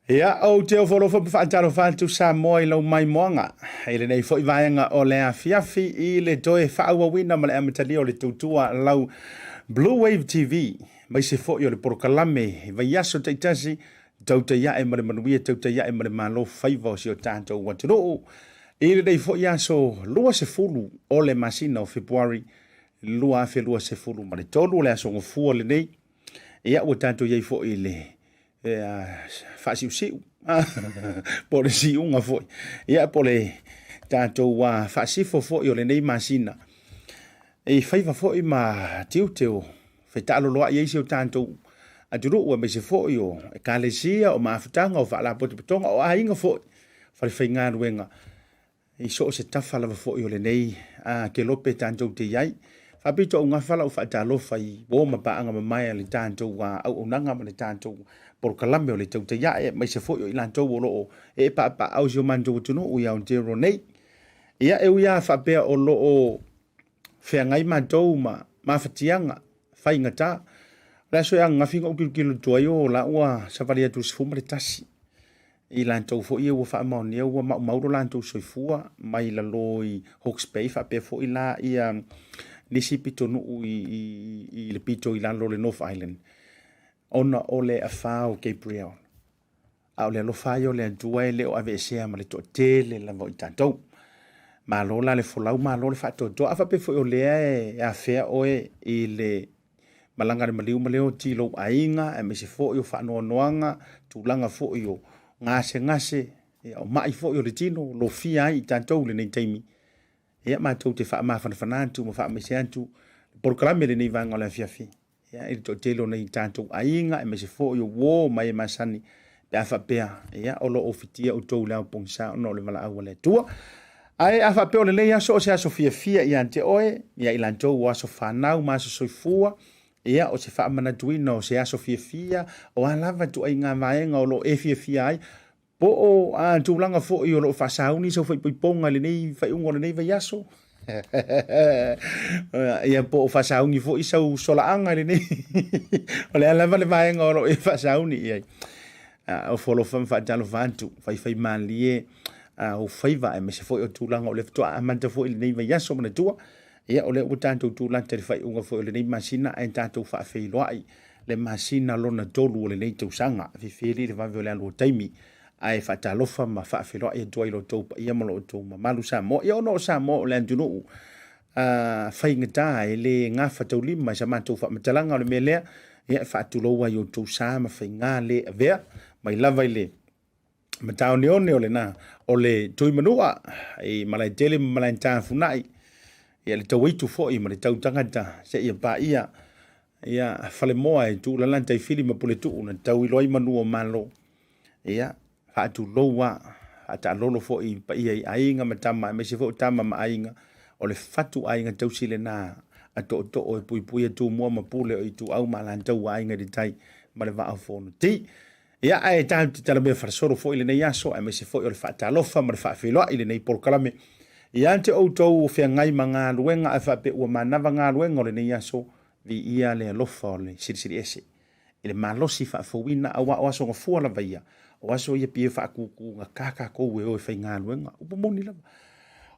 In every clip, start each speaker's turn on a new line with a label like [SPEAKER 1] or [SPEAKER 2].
[SPEAKER 1] Ia o te o folo whaataro whantu Samoa I lau mai moanga. Ele nei fo I vaenga o le afiafi I le toe whaaua wina ma le amatali o le tutua lau Bluwave TV. Mai se fo I o le porokalame. Vai aso te Tasi, Tautai e mare manuia, Tautai e mare malo whaiva o si o tātou watiro. Ele nei fo I aso lua se fulu o le masina o Februari. Lua afe lua se fulu ma le tolu le aso ngofua le nei. Ia ua tātou iei fo I le fasiu po le siunga foi ia po le tātou fasifo foi o le nei masina e faiva foi ma tiuteo fetalo loa ia isi o tātou aturu ua me se foi o ekalesia o maafutanga o whaala potopotonga o ainga foi whare whainga ruenga I so se tafa lava foi o le nei ke lope tātou te iai whapito o ngawhala o whaatalofa I o mapaanga mamaya le tātou au unanga ma le tātou por kalame o le Tautai e mai se foi o ilantou o loo e pa au si o mantou tunu o ia o te ronei ia e uia whapea o loo whengai mantou ma mawhatianga whaingata la so ia ngawhinga o kilu tuai o la ua savaria tu sifuma le tasi ilantou foi e ua whaamaonia ua mauro lantou soifua mai la loi Hawke's Bay whapea foi la ia nisi pitonu I le pito I lalo le North Island ona ole a fao Gabriel a ole lo faio le dua le o ave sea ma le to tele la vo tanto ma lo la le folau ma lo le fato do ava pe fo le e a fea oe I le malanga le maliu maleo ti lo ainga e me se fo yo fa no noanga tu langa fo yo ngase o mai fo yo le tino lo fia I tanto le nei taimi e ma to te fa ma fa fanantu ma fa me sentu por klame le nei vanga la fia fi ia I to telo nei tātou ainga e me se fo yo wo mai masani pe afa pea ia o lo ofitia o tou lau pongsa no le mala au le tua ai afa pea o le leia so se aso fia ia ante oe ia I lantou o aso whanau ma aso soifua ia o se wha mana tuino se aso fia o alava tu ai ngā vaenga o lo e fia ai po o tūlanga fo I o lo whasauni so fai ponga le nei fai ungo le nei vai aso ia po fasaungi fo isau solaanga le nei ole ala vale vaenga o e fasauni ia o folo fam fa talo vantu fai malie o faiva e me se fo o tulanga o le to amanta fo le nei vai aso mana tua ia ole o tanto tulanga te fai unga fo le nei masina e tanto fa fei loai le masina lona tolu le nei tusanga fi feli le va vole alo taimi ai fatalofa ma fa felo e doi lo to ia mo lo to ma malu Samoa ia no Samoa le andunu faingata ele nga fatoli ma sama to fa matalanga le mele ia fatulo wa yo to sa ma fainga le ve mai lava ile matao ne ole na ole to manua e malai tele malai ta funai ia le to witu fo I ma le tau tangata se ia pa ia fale moa e tu la lanta I fili ma poletu na tau I loi manu o malo ia atu loa ata lolo fo I pa ia ainga matama me se fo tama ma ainga o le fatu ainga tau sile na ato o pui tu mo ma pule o tu au ma lan tau ainga di tai ma le va fo no ti ia ai tala me farsoro fo ile nei aso me se fo o le fata lofa ma le fa filo ile nei por kalame ia ante o tau fe ngai manga luenga fa pe o manava nga luenga le nei aso vi ia le lofa le siri ese ile malosi fa fo wina awa o so fo la vaia o aso ia pie fa kuku nga kaka ko we o fainga luenga o pomoni la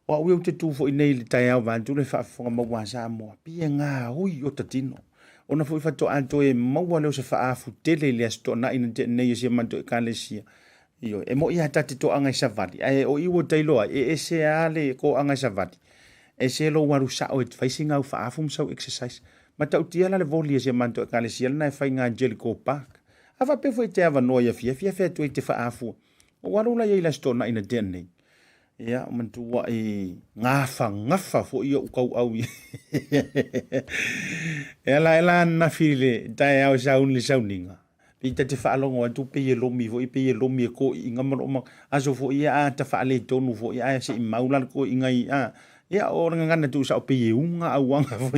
[SPEAKER 1] o we o te tu fo nei le tai au van tu le fa fo ma wa Samoa pie nga hui o tatino ona fo fa to anto e ma wa le se fa afu tele le sto na ina te nei se manto kalesia io e mo ia tati to anga savati e o iwo tailo e se ale ko anga savati e se lo waru sa o facing au fa afu so exercise ma tau tia la le voli se manto kalesia na fainga Angelico Park ava pe foi te ava noia fia tu te fa afu o waru la ia sto na ina den nei ia mantu wa e ngafa fo ia kau au ela na file dai au sauni sauninga pita te fa longo tu pe ye lomi vo pe ye lomi ko inga mo aso fo ia ta fa le tonu fo ia se maula ko inga ia o ngana tu sa pe ye unga au anga fo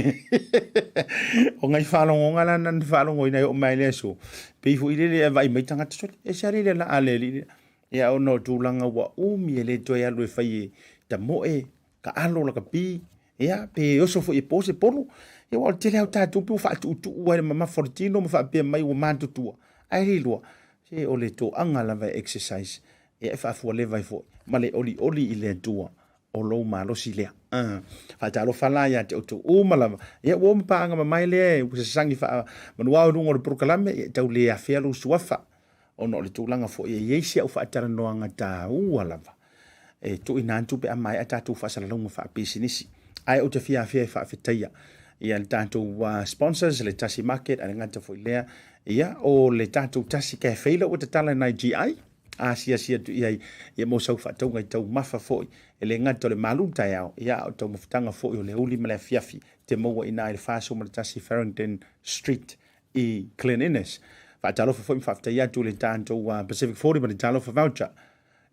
[SPEAKER 1] o ngai fa longo ngala nan fa longo ina o mai leso pe fo ile vai mai tanga tso e sari le la ale ia ono tulanga wa le to ia lo fai ta moe ka alo la ka pi ia pe oso fo e pose polo e wa tele au ta tu fa tu wa mama fortino ma fa pe mai o mantu tu ai lo se o le to anga lava exercise e fa fu le vai fo ma le oli i le tua o lo malo si le fa talo fala ya te o mala e wo mpa anga mai le se sangi fa manua o ngor proklame e tau le afia lo suafa ono le tūlanga fo e yeisia o whaatara noanga tā ualava. E tu i nāntu pe amai a tātou whasalalonga wha pisinisi. Ai o te fia e whaafetaia. Ia le tātou sponsors, le Tasi Market, a le ngata fo i lea. Ia o le tātou tasi kai whaila o te tala nai GI. A sia tu iai, ia mo sau whaataunga i tau mafa fo i. E le ngata o le malutai au. Ia o tau mawhitanga fo i o le uli ma le fiafi. Te maua ina i le whaaso ma le Tasi Farrington Street i Glen Innes. Whaatalofa fo i whaftai atu le tātou Pacific 40 ma le talofa voucher.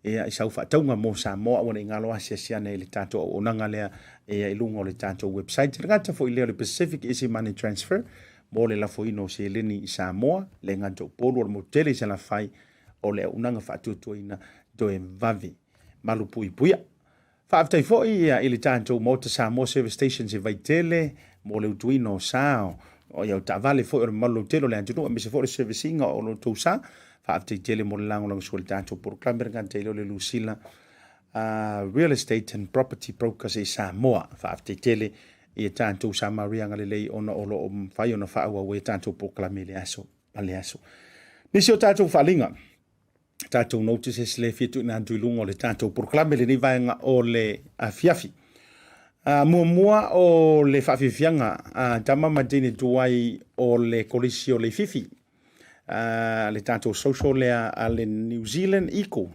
[SPEAKER 1] Ia i sau whaataunga mo Samoa wana i ngalo asia siana i le tātou o nanga lea i lunga o le tātou website. Ngata fo i leo le PacificEzy Money Transfer mo le lafo ino se leni i Samoa le ngata o polo o le motele se la fai o le unanga whaatutua ina doe vavi malupu i puia. Whaaftai fo i le tātou Maota Samoa Service Stations i Vaitele mo le utuino sao o iau tavale fo o le malo telo le antunu me se fo le servicinga o lo tousa fa afte tele mo lango lang sul tanto por clamber kan tele le Lucila real estate and property brokers e Samoa fa afte tele e tanto sa Maria ngale ona o lo fai ona fa wa we tanto por clamber le aso ni se o tanto falinga tanto notices le fitu na antulungo le tanto por clamber le ni vainga o le afiafi mua o le whawhiwhianga, tama matini tuai o le kolisi o le fifi. Le tātou social lea a le New Zealand iko.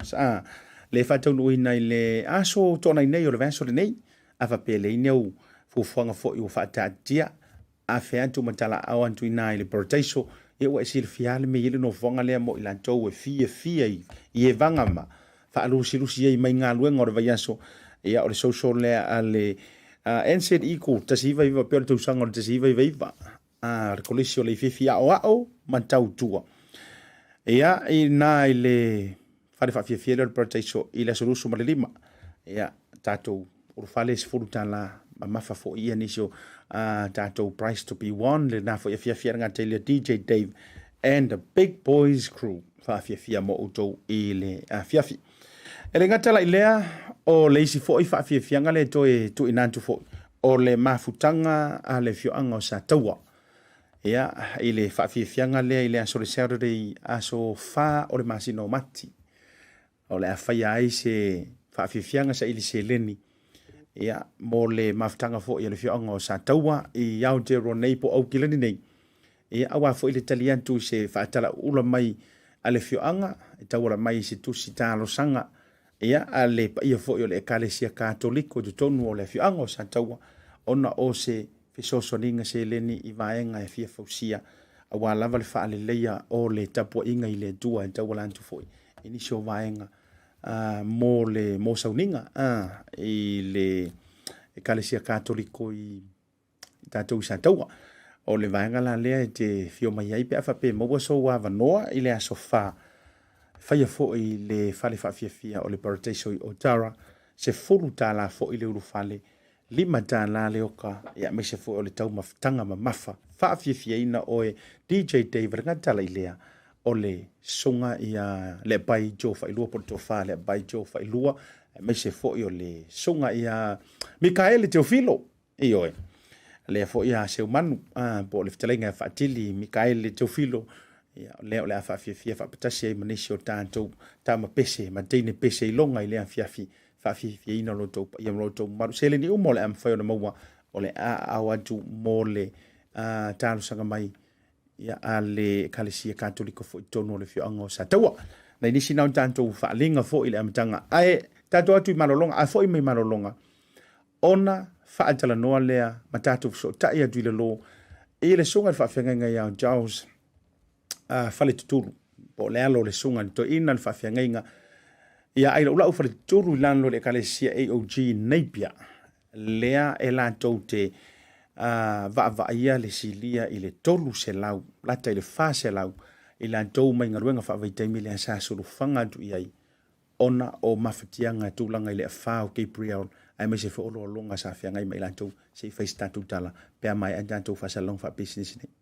[SPEAKER 1] Le whataunu i nei le aso tōna i nei o le vāso le nei. A whapele i neu fufuanga fo i o whatatia. A whiantu matala au antu i nei le portaiso. E ua esi le fiale me ili no whanga lea mo i lantou e fia i e vangama. Whaalusi i mai ngā luenga o le vaiaso. Ia o le social lea a le NZ iko tasi iwa pia le tausanga o le tasi iwa. Le kolisi o le fifi ao mantau tua. Ia i nā i le whare whawhiawhia le proteiso i le solusu ma le lima. Ia tātou uru whale se furu tāna ma mafa fo ia nisio tātou price to be won le nā fo ia whiawhia ngā te le DJ Dave and the Big Boys Crew whawhiawhia mo utou i le whiawhi. E le ngata la i lea o le isi fo i whawhiawhianga le toi tu inantu fo o le mafutanga a le fioanga o sa taua. Ia i le whawhiawhianga lea i le aso le Saturday aso wha o le masino mati. O le awhaia ai se whawhiawhianga sa ili se leni. Ia mo le mafutanga fo i le fioanga o sa taua i Aotearoa nei po au kilani nei. Ia awa fo i le taliantu se whaatala ula mai a le fioanga. E tawara mai se tusi tālo sanga. Ia a le ia fo i le ekalesia katoliko tu tonu o le fioanga o sa taua. Ona o se fisosoninga se leni i vaenga e fia fausia. A wālava le whaale leia o le tapua inga i le dua e tawala antu foi. Inisio vaenga mo le mo sauninga i le ekalesia katoliko i tātou sa taua. O le vaenga la lea e te fio mai ai pe afa pe maua so wava noa i le aso wha. Whaia fo i le whale whawhiawhia o le parateiso i Otara. Se furu tāla fo i le uru whale. Lima tāla le oka ia me se fo o le tau mafutanga ma mafa. Whawhiawhia ina o e DJ Dave ngata la i lea. O le songa ia le bai jo whailua por to wha le bai jo whailua. Me se fo i o le songa ia Mikaele Teofilo. I oe. Le fo ia se umanu. Po le fitalenga whaatili Mikaele Teofilo. Leo le whawhiawhia whapatasi ai manisi o tātou tāma pese, ma teine pese i longa i lea whawhiawhia ina loto, ia loto maru. Sele ni umo le am whai o na maua o le au atu mo le tālo sanga mai ia a le kalesia katoliko fo i tonu o le whioanga o sa taua. Na inisi nau tātou whaalinga fo i le amatanga. Ae tātou atu i malolonga, a fo i mai malolonga. Ona whaatala noa lea ma tātou so tai atu i le lo. I le songa le whawhianga ia Jaws Faletutulu po le alo le sunga to ina le whawhiangainga ia aila ulau Faletutulu lano le kalesia AOG Napier lea e lantou te vaavaia le silia i le tolu se lau lata i le wha se lau i lantou mai ngaruenga whaavaitaimi le asa surufanga atu iai ona o mawhatianga tūlanga i le whao Gabriel ai me se whaolo longa sa whiangai mai lantou se i whaistatu tala pea mai a lantou whasalong wha business nei.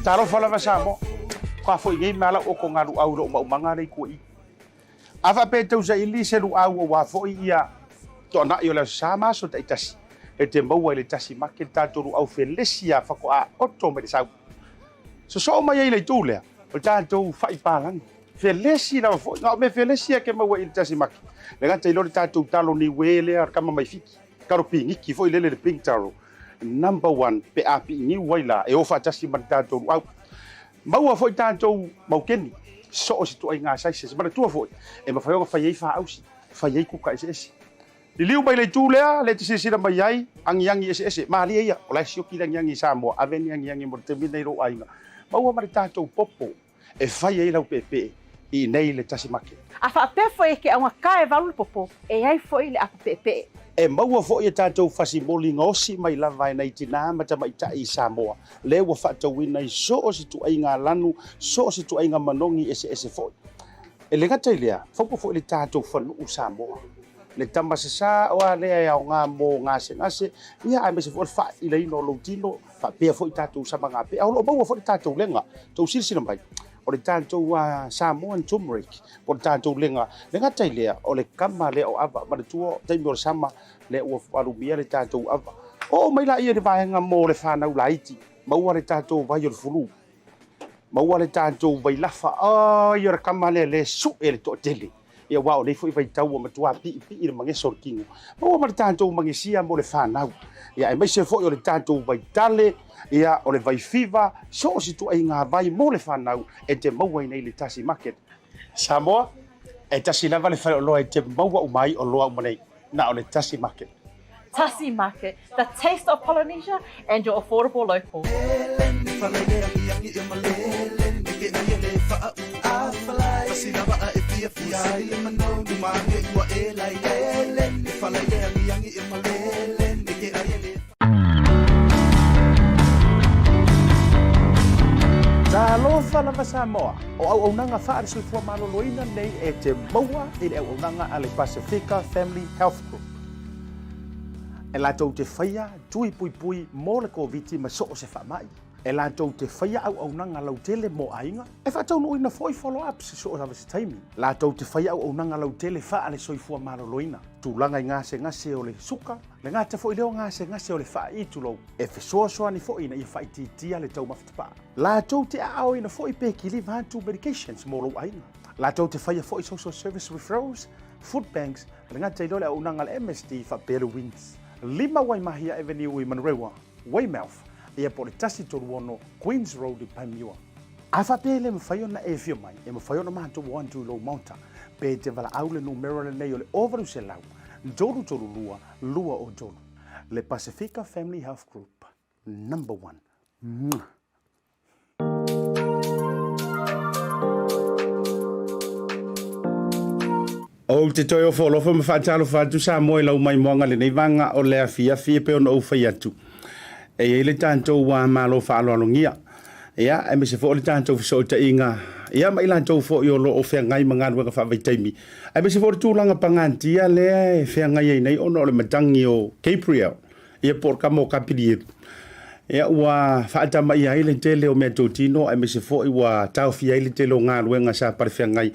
[SPEAKER 1] Taro fala va Samo. ka fo ngai mala o ko ngaru au lo manga nei ko i afa pe tau sa ili se lu au wa fo ia to na yo la sama so ta itasi e te mau le Tasi Market tātoru au felesia whako a oto me te sau. So mai ei le tūlea, o tātou whaipalang. Felesi na wafo, ngā me felesia ke mau le Tasi Market. Le ngata ilore tātou talo ni wele ar kama mai fiki. Karo pi ngiki fo ilele le pink taro. Number 1 pe api ni waila e ofa Tasi Market tātoru au. Mau a fo tātou mau keni. So o si tu ai ngā saise, se mana tua fo. E ma whaionga whaiei wha ausi. Whaiei kuka esi. Di liu mai le tūlea, le te sisira mai ai, angi ese, maali ia, o lai sioki langi Samoa, aveni angi mo te minei ro ainga. Maua mare tātou popo, e whai ei lau pepe, i nei le Tasi Market.
[SPEAKER 2] A whaape foi ke aunga kae valu popo, e ai foi le apa pepe.
[SPEAKER 1] E maua foi e tātou whasi moli ngosi mai lava nei tina mata mai ta i Samoa. Le wa whaatau ina i so o si tu ai ngā lanu, so o si tu ai ngā manongi ese foi. E le ngata i lea, whaupo foi le tātou whanu Samoa. Le tamasasa o ale ai au ngā mō ngase ia ai mese fo fa i le ino lotino fa pe fo tātou sama ngā pe au lo mau fo tātou lenga tau silsila mai o le tātou Samoan turmeric o le tātou lenga le ngata lea o le kama le o ava ma le tuo taimi o sama le o farumia le tātou ava o mai la ia le vaenga mō le whanau laiti maua le tātou vai o le fulu maua le tātou vai lafa ai o le kama le su e le to tele ia wao nei foi vai tau o matua pi le mangeso kingo o ma tanto mangesia mo le fanau ia e mai se foi o le tanto vai tale ia o le vai fiva so si tu ai nga vai mo le fanau e te mau nei le Tasi Market Samoa e tasi lava le fai o loa e te mau o mai o loa nei na o le Tasi Market.
[SPEAKER 2] Tasi Market, the taste of Polynesia and your affordable local.
[SPEAKER 1] Talofa lava Samoa, o au nanga whaare sui Fuimaono nei e te maua i le au nanga a le Pacifica Family Health Group. E lātou te whaia, tui pui mō le COVID ma so o se whamai. E lātou te whaia au nanga lau tele mō ainga. E whātou no ina foi follow-up se so o se taimi. Lātou te whaia au nanga lau tele wha ale soi Fuimaono. Tūlanga i ngase o le suka. Le ngāte fo i leo ngase o le wha i tulou. E whesoa ni fo ina i wha i titia le tau mawhitapa. Lātou te ao ina fo i peki live hantu medications mō lau ainga. Lātou te whaia fo i social service referrals, food banks. Le ngāte i lole au nanga le MSD wha Better Wins. Lima Waimahia Avenue i Manrewa, Weymouth, ia po le Tasi Toruono, Queens Road i Paimiua. A whapele me whaiona e whio mai, e me whaiona mato wantu lo Maota, pe te wala aule numero le nei o le overu se lau, Joru lua o Joru. Le Pacifica Family Health Group, number 1. O te toi o wholofa me whaatalo whaatu sa moe lau mai moanga le nei vanga o lea fia pe ona au whai atu. E le tātou wa malo whaaloalongia. Ia, e me se fo le tātou fiso ta inga. Ia, mai tātou fo i o lo o whea ngai manganu waka whawai taimi. E me se fo le tūlanga pangantia lea e whea ngai ei nei ono o le matangi o Gabriel. Ia por kamo kapiri e. Ia, ua whaatama ia ele tele o mea tōtino. E me se fo i wa tau fia ele tele o ngā ruenga sa pare whea ngai.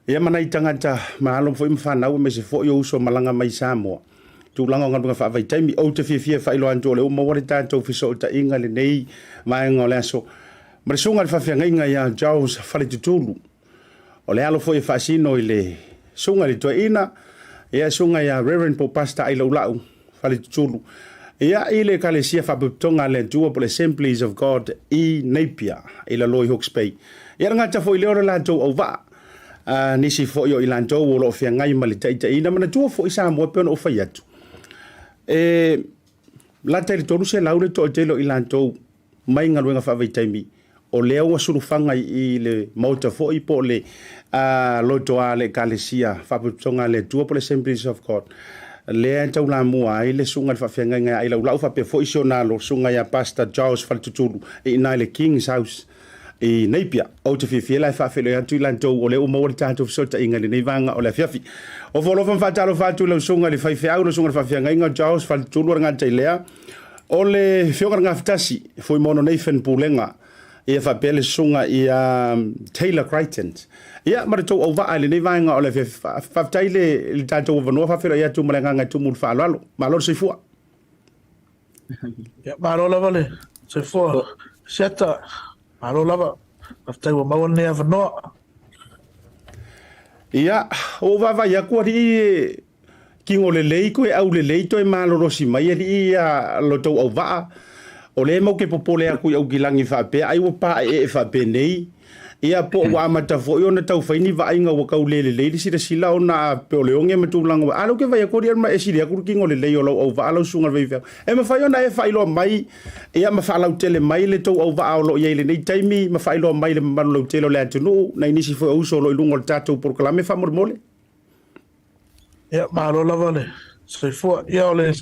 [SPEAKER 1] Ia mana I tangata mahalo foi mfanau me se foi o uso malanga mai Samoa. Tu langa ngā wha vai taimi o te fia whailo anto le o mawari tātou fiso o ta inga le nei mai ngā le aso. Mare sunga le whawhia inga ia Jaus Faletutulu. O le alo foi whaasino I le sunga le tua ina. Ia sunga ia Reverend Popasta ai lau lau Faletutulu. Ia I le kalesia whaputonga le tua po le Assemblies of God I Napier I la Loi Hawke's Bay. Ia ngata foi leo la tau au waa. Nisi fo yo ilanto wo lo fia ngai mali taita ina mana tu fo isa mo pe no fa yatu la tele tolu se laure to telo ilanto mai nga luenga fa vai taimi o leo wa suru fanga I le Maota fo I po le lo to ale kalesia fa putonga le tu po le Assemblies of God le tau la mua I le sunga fa fia ngai ai la fa pe fo iso na lo sunga ya Pastor Jaus Faletutulu I le King's House I Napier o te fifia lai whawhelo ia tui lantou o le o mawari tātou fisota inga le nei vanga o le fiafi. O wholofa whatalo whātu lau sunga le whaiwhi au, sunga le whawhia ngai ngā Jaus Faletutulu ngā tai lea. O le whionga ngā whitasi, Fuimaono nei Pulega, ia whapele sunga i Taylor Crichton. Ia, mara tau au waa le nei vaenga o le whaftai le tātou vanua whawhira ia tumalenga ngai tumul whaalalo. Malor seifua.
[SPEAKER 3] Ia, malo lava le, seifua. Siata, malo lava. Whaftai wa maua nea vanua.
[SPEAKER 1] Ia, o wawa ia kua ri kingo le lei koe au le lei toi malorosi mai ri lo tau au waa. O le mau ke popole aku au gilangi whape, ai wa pa whape nei. Ia po wa mata fo yo na tau faini wa inga wa kau le le sira sila ona pe o le onge matulanga wa alo ke vai ko ri ma esiri aku kingo le lei o lo au wa alo sunga vai fa. E ma fa yo na e fa ilo mai ia ma fa lau tele mai le tau au wa lo ye le nei taimi ma fa ilo mai le ma lo tele le atu na inisi fo o so lo lungo tatu por klame fa mole.
[SPEAKER 3] Ia ma lo lava le. So fo ia le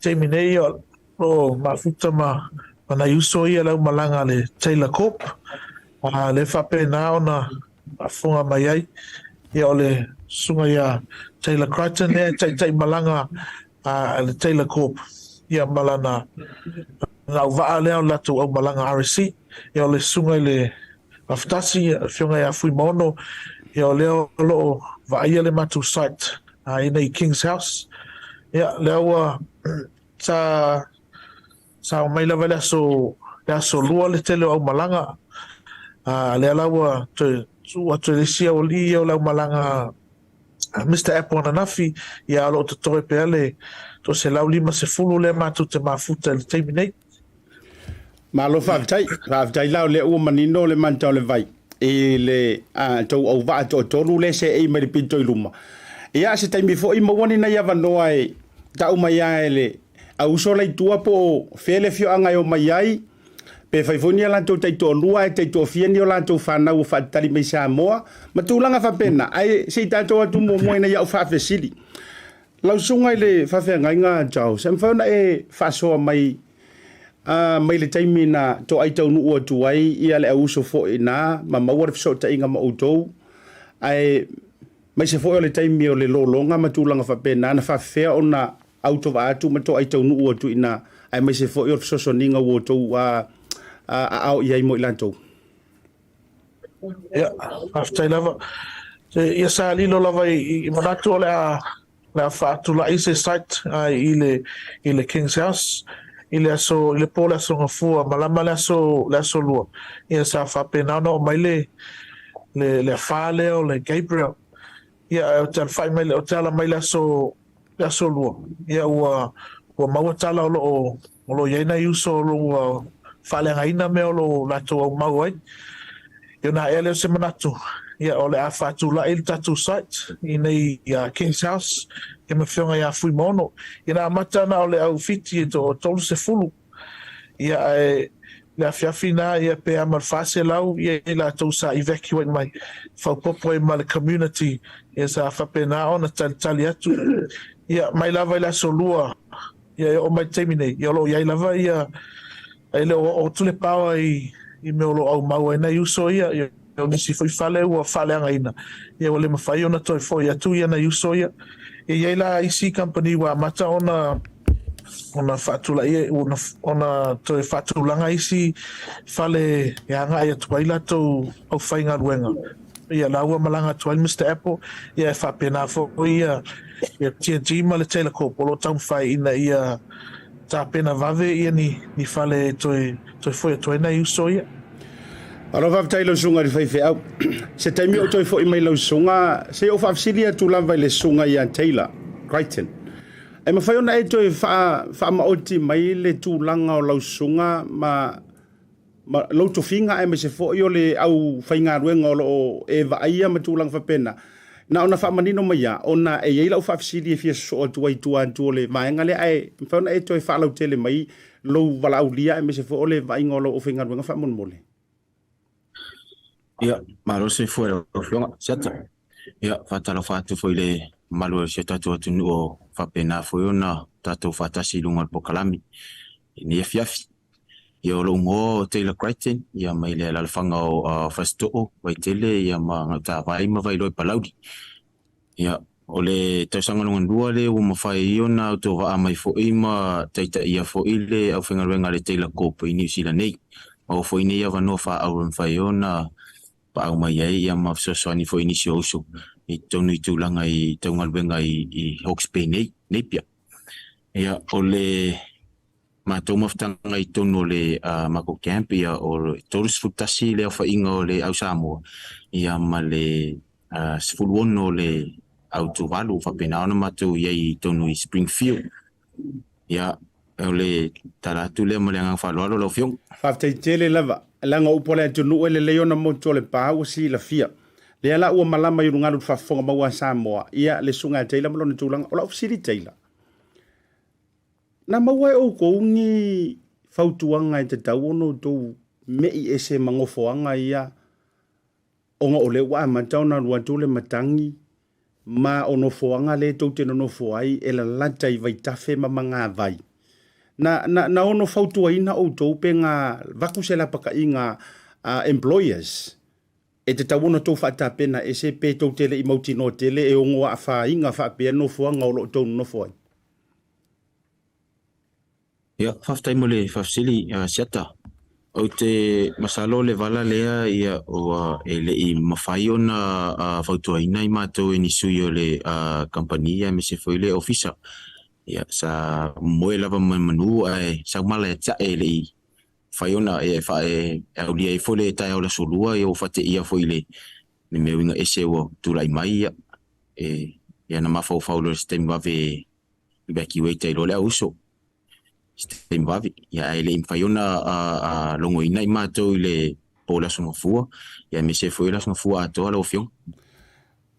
[SPEAKER 3] taimi nei o ma futa ma na yuso ia lau malanga le Taylor Corp. Le whape nā ona whunga mai ai. Ia o le sunga ia Taylor Crichton e tai malanga le Taylor Corp. Ia malana ngau waa leo latu au malanga RSC. Ia o le sunga le waftasi whiunga ia Fuimaono. Ia o leo loo vaia le matu site inei King's House. Ia leo sa o mai lawa lea so lua le tele au malanga. Le alawa to le sia o li o lau malanga Mr. Apple na nafi ia alo te toe pe ale to se lau lima se fulu le matu te mafuta le teimi nei.
[SPEAKER 1] Ma lo whaftai lau le ua manino le mantau le vai. E le tau au waa to tonu le se e meri pinto i luma. Ia se taimi fo i mawani na ia vanoa e tau mai ai le au so lai tua po fele fio anga o mai ai. Pe faifonia lantou taito lua e taito fieni o lantou whanau o whaatari mai Samoa. Ma tūlanga whapena, ai sei tātou atu moina iau whawhesiri. Lau sungai le whawhenga ngā jau, sem whauna e whasoa mai mai le taimi na to ai tau nuu atu ai, ia le au so fo i nā, ma mauare fiso ta inga ma utou. Ai mai se fo o le taimi o le lolonga ma tūlanga whapena, na whawhea o na auto wa atu ma to ai tau nuu atu ina, ai mai se fo i o fiso so ninga uotou au iai mo ilantou.
[SPEAKER 3] Ia, aftai lava. Ia sa lilo lava i manatu o le whaatu la ise site i le King's House. I le po le aso ngafua, malama le aso lua. Ia sa whapenana o mai le whale o le Gabriel. Ia o te alwhai mai o te ala mai le aso lua. Ia ua maua tala o lo iaina iuso o lo whalenga ina me o lo lato au mau ai. Ia na ele o se manatu. Ia o le a whatu la il tatu site i nei King's House. Ia me whionga ia Fuimaono. Ia na amata na o le au fiti e to tolu se fulu. Ia le a whiawhina ia pe amal whase lau. Ia la tau sa evacuate mai. Whaupopo e ma le community. Ia sa whapena o na tali atu. Ia mai lava i la solua. Ia o mai teimine. Ia lo iai lava ia ele o tule pawa i me olo au mau na yuso ia o nisi foi fale o fale anga ina ia wale mafai ona toi foi atu ia na yuso ia ia la IC company wa mata ona fatula ia ona toi fatulanga IC fale ia nga ia tuaila to au fainga ruenga ia la ua malanga tuail Mr. Apple ia fa pena fo ia TNT ma le Taylor Corp o lo tau fai ina ia ta pena vave ia ni fale toi foi toi na uso ia.
[SPEAKER 1] Alo va tailo sunga ri fai au. Se taimi o toi foi mai lo sunga, se o fa fsilia tu lava le sunga ia Taylor Crichton. Ai ma fai ona e toi fa ma oti mai le tu langa o lo sunga ma lo to finga ai me se foi o le au fainga ruenga o e va ia ma tu langa fa pena. Na ona fa manino mai ya ona e ila fa fsili fi so tu ai tu an tu le mainga le ai fa na e toi fa lo tele mai lo vala ulia e me se fo le va ingolo o finga nga fa mon mole
[SPEAKER 4] ya malo se fuera o flonga seta ya fa talo fa tu foi le malo se tatu tu no fa pena foi ona tatu fa tasi lunga po kalami ni fiafi yo lo ngo Taylor Crichton ya mai le la fanga o fasto vai tele ya ma ta vai ma vai lo palaudi ya ole te sanga ngon dua le o ma fai ona to va mai fo ima taita ia fo ile au finga renga le Taylor Corp i New Zealand nei o foi nei ava no fa au fai ona pa au mai ai ia ma so ni foi ni so I tonu I tūlanga I taungalwenga I Hawke's Bay nei pia. Ia o le mātou maftanga I tonu o le Mako Camp ia o tōrus futasi le au whainga o le au Samoa. Ia ma le sifuluono o le au tuwalu whapena ona mātou I tonu I Springfield. Ia o le taratu le ma le angang whaloalo lau whiong.
[SPEAKER 1] Whaftai tele lava, langa upole tunu le leona mo tole pāua si la fia. Le ala ua malama I rungaru whafonga maua Samoa. Ia le sunga teila malona tūlanga. Ola ofisiri teila. Na maua o koungi whautuanga I te tauono tō mei ese mangofoanga ia. Onga ole wa matauna rua tūle matangi. Ma ono foanga le tō te nono foai. E la lata I vai tafe ma manga vai. Na ono whautua ina o tō pe ngā vakusela paka I ngā employers. E te tauona tō whata pena e se pē tō tele I mauti no tele e ongo a wha inga wha pēr no fua ngaulo tō no fua.
[SPEAKER 4] Ia, whaftai mo le whafsili siata. O te masalo le wala lea ia o e le I mawhai o na whautua ina I mātou e nisui o le kampania me se foi le ofisa. Ia, sa moe lava manu ai sa mala e tia e le I. Whaiona e whae au lia I fole e tai au la solua e o whate ia foi le meo inga ese o tūrai mai ia ia na mawhau whaulo stem wave I beki weita I role au uso stem wave ia e le whaiona longo ina I mātou I le po la songafua ia me se foi la songafua atoa lau whiong.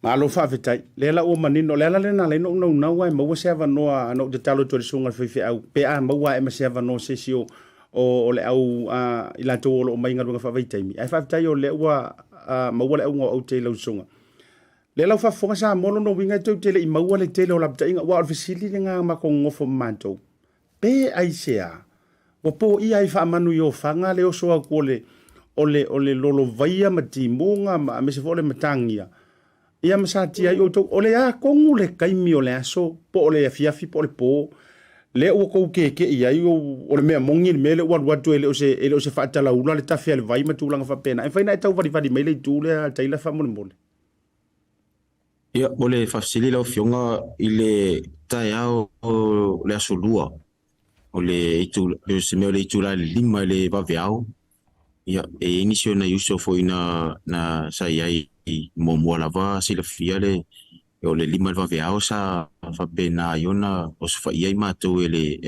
[SPEAKER 1] Malo whawhetai, lela o manino, lela lena le no nau ai maua se awanoa anau te talo tōre sunga whiwhi au pea maua e ma se awanoa se si o le au I la tō o mai ngarunga whawhaitaimi. Ai whawhetai o le ua maua le au ngā au te lau sunga. Le lau whawhonga sa mono no winga tau te le I maua le te lau lapta inga wa alfisili le ngā mako ngofo mātou. Pe ai sea. Wa po I ai whaamanu I o whanga le o soa kua o le lolo vaia ma timunga ma me se fole matangia. Ia masati ai o tau o le a kongu le kaimi o le aso po o le afiafi po le po. Le o ko ke I ai o le mea mongi me le wan watu ele o se whaatala ula le tawhia le vai matulanga whapena. E whaina e tau wadi mai le tū le a taila whamone mole.
[SPEAKER 4] Ia, o le whafsili lau whionga I le tai au o le aso lua. O le se meo le itula lima le waweao. Ia, e inisio na iuso foi na sai ai mo mua lava sila fia le o le lima va veao sa fa pena iona o se fa ia mātou e le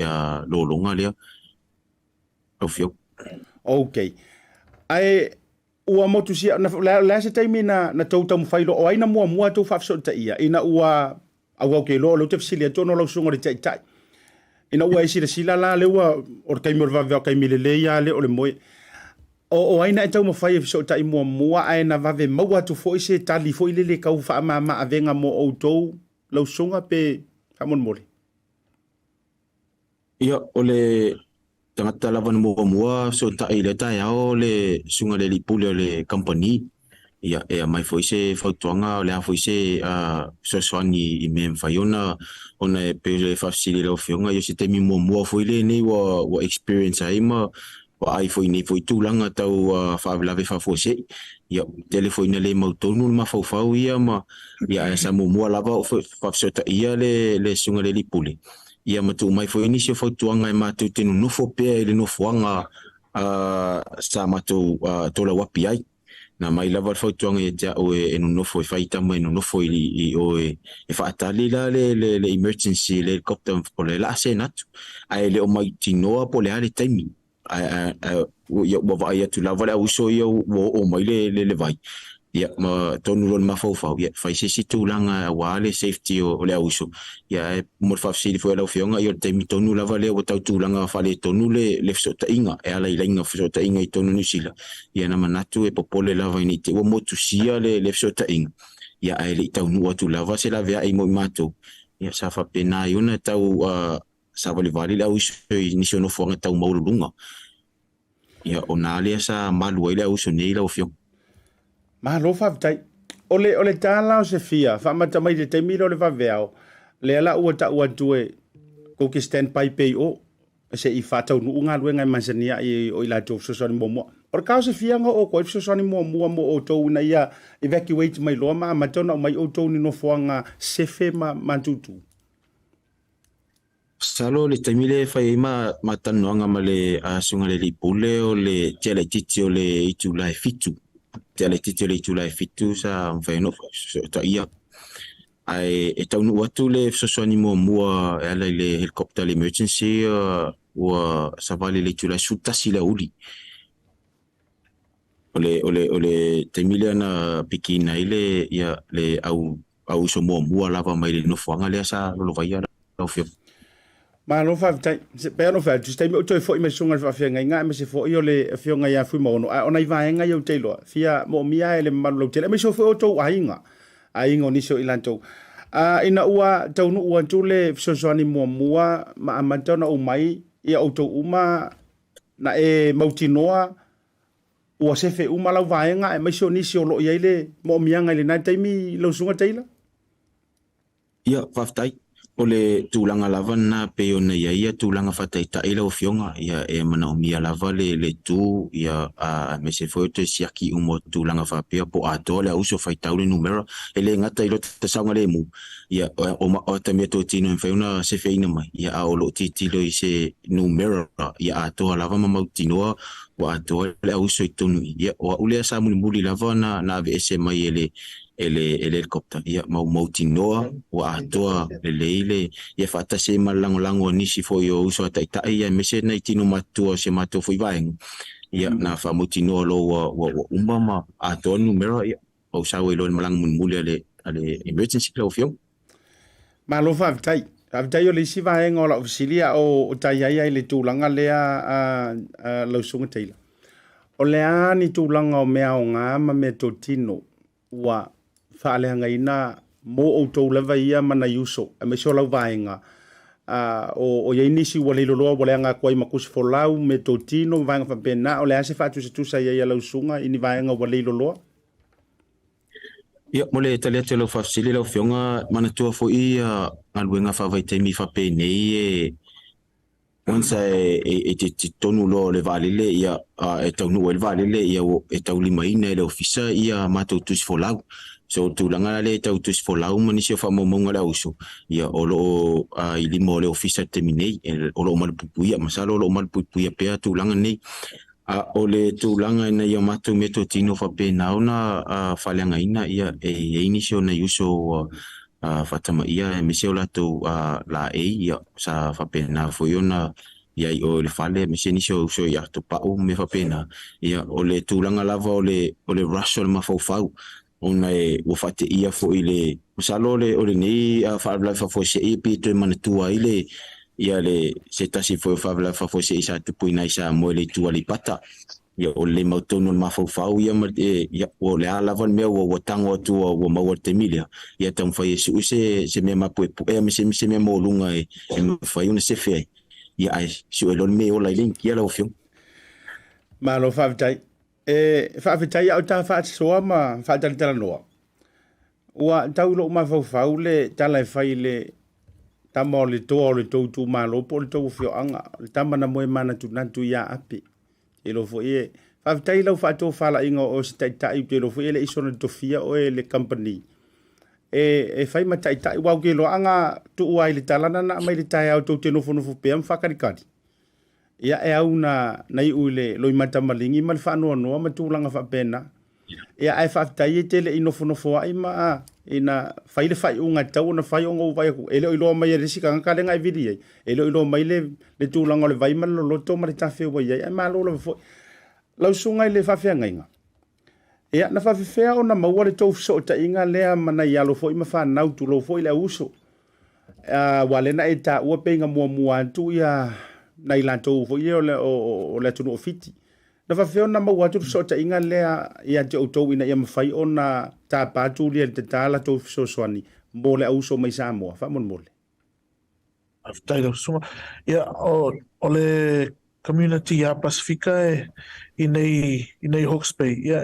[SPEAKER 4] lolonga lea o fio.
[SPEAKER 1] Okay. Ai ua motu sia la se taimi na tau tau mwhailo o aina mua tau whafso ta ia ina ua au ke lo te fsilia tono lo sungo le tai. Ina ua isi sila la le ua o kaimi o va kaimi le ia le o le moe. O aina e tau mawhai e fiso ta I mua aina vave maua tu fo se tali fo le kau wha ma avenga mo o tou lau sunga pe hamon mole.
[SPEAKER 4] Ia o le tangata lawan mua so ta I le tai ao le sunga le lipule o le company. Ia e mai foi se fautuanga o le a foi se soani I me mwhaiona ona e pe le whafsili lau whionga I se temi mua foi le nei wa experience ai ma ai foi nei foi tūlanga tau whaawelawe whafose. Ia, telefoina le mautonu ma whauwhau ia ma ia e sa mua lava o whafsota ia le sunga le lipule. Ia matu mai foi nisi o whautuanga e mātou tenu nofo pea I le nofoanga sa mātou tola wapi ai. Na mai lava whautuanga e tia o e no nofo e whaitama e no nofo I o e whaatali la le emergency le helicopter o le la se natu. Ai le o mai tinoa po le ale taimi. Ia wa ia tu lava le uso ia o mai le vai ia ma tonu lon ma fau ia fai se tūlanga wa le safety o le uso ia mo fa fsi foi la fionga ia te mi tonu lava le o tau tūlanga fa le tonu le fsota inga e ala ilinga fsota inga I tonu nisila ia na manatu e popole lava ni te o mo tu sia le fsota inga ia ai le tau nu tu lava se la vea I mo mato ia sa fa pena iona tau sa vali la uso ni sono fonga tau maulunga. Ia o nā lea sa malu ai lea uso nei lau whiong.
[SPEAKER 1] Mahalo whawtai. Ole tāla o se fia. Whamata mai te teimira o le whaweao. Le ala ua ta ua tue. Ko ke stand by pay o. se i whātau nu unga luenga Manzania i o ila tō sosoni momo. O kao se fianga o koe sosoni momo mo o tō na ia evacuate mai loa ma matona o mai o tō ni no foanga sefe ma tutu.
[SPEAKER 4] Salo le taimile fai ma tanoanga ma le sunga le lipule o le tia le titi o le itu lai fitu. Tia le titi o le itu lai fitu sa mfai no ta ia. Ai e taunu watu le sosoni mua e ala le helicopter le emergency ua savale le itu lai sutasi la uli. Ole taimile ana pikina ile ia le au so mua lava mai le no fuanga le sa lo vai ala o fio.
[SPEAKER 1] Ma no fa tai se pe no fa just me to fo me sunga fa fia ngai me se fo yo le fio ngai ya Fuimaono ona i va ngai yo te lo fia mo mia ele malu te me so fo to ainga ni so ilanto ina ua tau no ua tule so ani mo mua ma amantona o mai ia auto uma na e mautinoa ua se fe uma la va ngai me so ni so lo ia ile mo mia ngai le na taimi lo sunga teila
[SPEAKER 4] ia fa ole tūlanga lava na pe ona ia tūlanga whataita ila o fionga ia e mana o mia lava le tū ia me se foi te siaki umo tūlanga whapea po ato le auso whaitau le numero ele ngata ilo te saunga le mu ia o te mea tō tino en whaiuna se whina mai ia a olo titilo i se numero ia ato lava mamau tinoa o ato le auso i tonu ia o ulea sa muli lava na ave mai ele helicopter ia mau tinoa o atoa le ia fata se malango nisi foi o uso taita ia mese na tino matua se matua foi vai ia na fa mutinoa lo o umama ato numero ia o sa we lo malang muli ale emergency lo fio
[SPEAKER 1] ma lo fa tai o le si vai ngola ofisilia o tai ai le tulanga lea lo sunga teila o le ani tulanga o mea o ngā ma me to tino wa whaaleanga ina mo o tau lewa ia mana yuso a me solau vaenga o ia inisi wa leilo loa wa leanga kua i makusi folau me tō tino vaenga whapena o le ase whatu se tusa ia lausunga ini vaenga wa leilo loa
[SPEAKER 4] ia mole talia te lo whafsili lau fionga mana tua fo i aluenga whawaitai mi whapenei onsa e te tonu lo le valile ia e taunu le valile ia e tau lima ina le ofisa ia matou tusi folau so tūlanga le tau tusi folau manisi o whamamonga le auso ia olo i limo le ofisa teminei olo o malpupuia masalo olo o malpupuia pea tūlanga nei o le tūlanga ina ia matou me tō tino whapena ona whaleanga ina ia e inisio na uso fatama ia me se ola to la ia sa whapena foi ona ia i o le fale me se ni so ia to pa o me whapena ia o le tūlanga lava o le Russell mafau ona e o fate ia foi le masalo le o le nei whaabla foi se e pi te manatua ile ia le se tasi foi whaabla foi se isa tupuina isa mo le tua li pata ia o le mautono mafau ia ia o le alavan me o tango tu o mau te milia ia tam fai se me mapu e me se me mo lunga e fai una se fe ia ai su elon me o la link ia lo fiu
[SPEAKER 1] malo favitai favitai au ta fa so ma fa tala noa wa tau lo mafau le tala fai le tamo le to tu malo po le to fiu anga tamana mo mana tu nantu ia api elo fo e fa tai lo fa to fa la ingo o tai te lo fo ele isona to fia o le company e fai ma tai wa ke lo anga tu wa ile talana na mai le tai auto te no fo pe am fa karikari ia e au na nai ule lo mata malingi mal fa no ma tu langa fa pena ia ai fa tai te le ino fo ai ma ina fai le fai unga tau na fai ongo vai ku ele ilo mai le sika ka le ngai vidi ele ilo mai le tu langa le vai mal lo to ma ta fe vai ai ma lo fo lau sunga le fa fe ngai ia na fa fe ona ma wale to so ta inga le mana ia lo fo i ma fa na tu lo fo ile uso wale na eta o penga mo tu ia na ilanto fo ia o le tu no fiti na fa fe ona ma watu so ta inga le ia te auto ina ia ma fai ona ta patu le te tala to so swani mole uso mai Samoa fa mon mole
[SPEAKER 3] after suma ia o le community ya Pacifica inei Hawke's Bay ia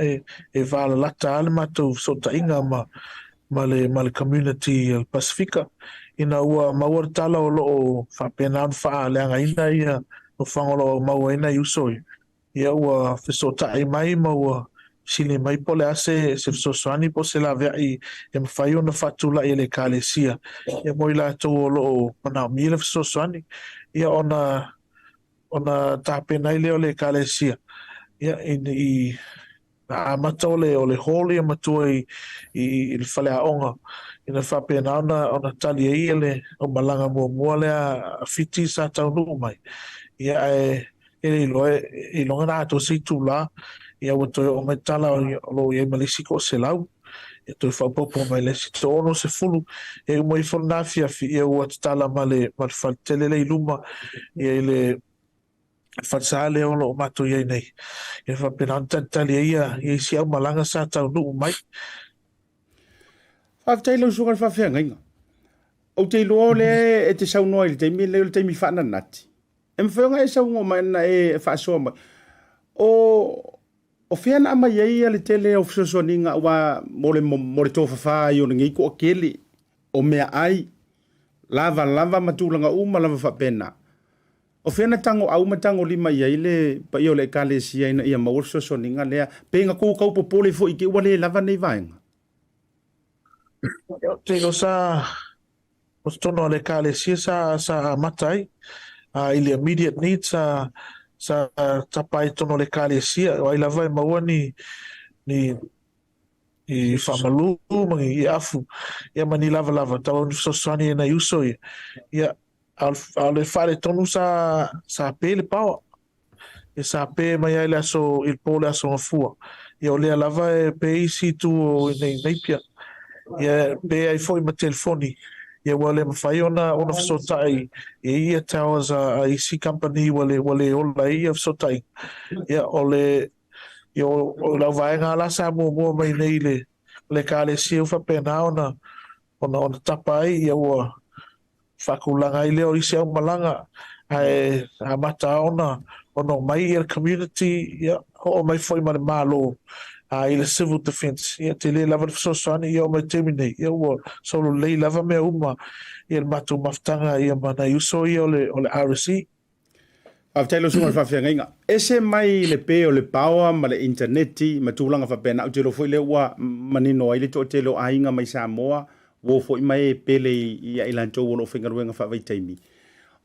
[SPEAKER 3] e vala lata ale matou so ta inga ma le community Pacifica ina ua mawar tala o loo whapenaan wha leanga ina ia o whangolo mau ena iusoi. Ia ua whesotai mai mau sili mai pole ase se whesosoani po se la vea i mawhai o na whatula i le kālesia. Ia moi la tau o loo mana mi le whesosoani. Ia ona tāpenai leo le kālesia. Ia i a mata o le holi a matua i le whale aonga. Ina whapena ona tali e le o malanga mua le a fiti sa tau nuu mai. Ia i longa na ato si tu la. Ia wato o mai tala o lo i malisi ko se lau. Ia toi whapopo mai le si tono se fulu. Ia mo i whana fiafi ia ua tala ma le whaltele le iluma. Ia i le whatsale o lo mato iei nei. Ia whapena antantali ia i si au malanga sa tau nuu mai.
[SPEAKER 1] Whaftai lau sunga whawhia ngainga. O te loa le e te sau noa i le teimi, le le teimi whana nati. E mwhionga e sau ngō mai na e whaasoa mai. O whiana ama iei le tele o whasoa ninga ua mo le tō whawhai o ngi ko keli o mea ai. Lava matulanga uma lava whapena. O whiana tango au matango lima iei le pa i o le kālesia ina ia maur whasoa ninga lea. Penga kōkau popole fo i ke ua le lava nei vaenga.
[SPEAKER 3] Tego sa o tono le kālesia sa matai. Ili immediate needs sa tapai tono le kālesia. O ai lava e maua ni whamalu mangi i afu. Ia mani lava. Tau ni sosani e na iuso i. Ia au le whare tonu sa pele paua. E sa pe mai ai le aso il pole aso ngafua. Ia o lea lava e pe isi tu o neipia. Ia pe ai foi ma telefoni. Ia wale mawhai ona whasotai. Ia towers a isi company wale ola ia whasotai. Ia ia o lau vaenga ala sa mua mai nei le kālesia whapena ona tapai ia ua whakulanga i leo isi au malanga a mata ona mai i community ia o mai foi ma le malo i le civil defense ia te le lava whasosoani ia o mai terminate ia ua solo lei lava mea uma ia le matu maftanga ia mana iuso ia o le RSC.
[SPEAKER 1] Aftailo sunga whawhia ngainga. Ese mai le pe o le paua ma le interneti ma tūlanga whapena au te lo foi le ua manino ai le to te lo ainga mai Samoa wo foi mai pele ia ilantou o lo whengaruenga whawai taimi.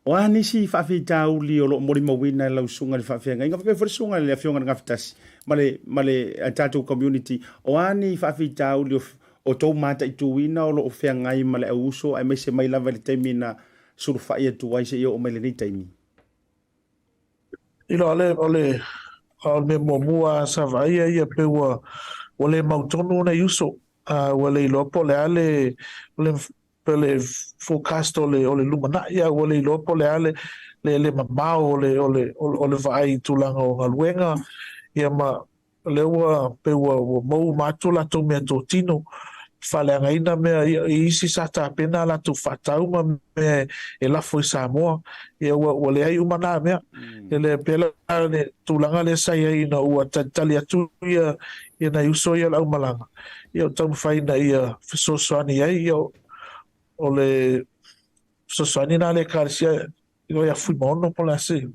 [SPEAKER 1] O anisi whawhi tau li o lo mori mawina lau sunga le whawhia ngainga whawhi fwere sunga le whionga nga whitasi ma le tatou community. O ani whawhi tau li o tau mata i tuina o lo o whiangai ma le au uso ai mai se mai lava le taimi na suru whai atu ai se ia o mai le nei taimi.
[SPEAKER 3] Ilo ole me mua sa vai ia pe ole mautonu na yuso ole lopo le ale ole forecast ole lumana ia ole lopo le ale le mamao ole vai tulanga o galuenga ia ma lewa pe mo matula to me to tino whaleanga ina mea i isi sata pena la tu whatau ma me e la foi Samoa e ua le ai umana mea e le pela ne tūlanga le sai ai na ua tali atu ia na iuso ia lau malanga ia o tau mwhaina ia whesosoani ai ia o le whesosoani na le kāresia ia Fuimaono po la se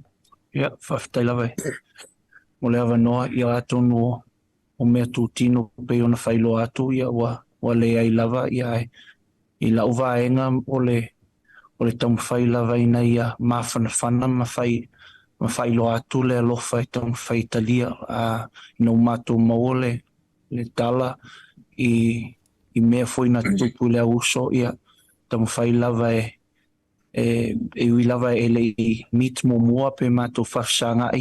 [SPEAKER 5] ia whaftai lawai mo le awa noa ia atonu o mea tūtino pe ona whailo atu ia wa le ai lava ia i la uvaenga o le taumawhai lava ina ia mawhanawhana mawhai lo atu le alofa i taumawhai talia ina umatu maole le tala i mea foi na tupu le uso ia taumawhai lava e ui lava e le i mit mo mua pe matu whafsanga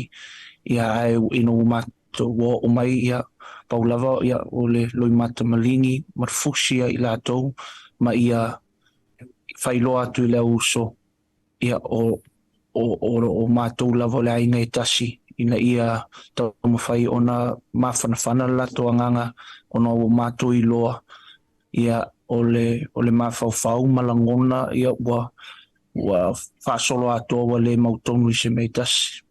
[SPEAKER 5] ia ina umatu o mai ia paulava ia o le loi mata malingi marfusia i latou ma ia whailo atu i le uso ia o mātou lava le ainga e tasi ina ia tau mawhai ona mawhanawhana lato anganga ona o mātou i loa ia o le mawhauwhau malangona ia wa whaasolo ato wa le mautonu i se mei tasi.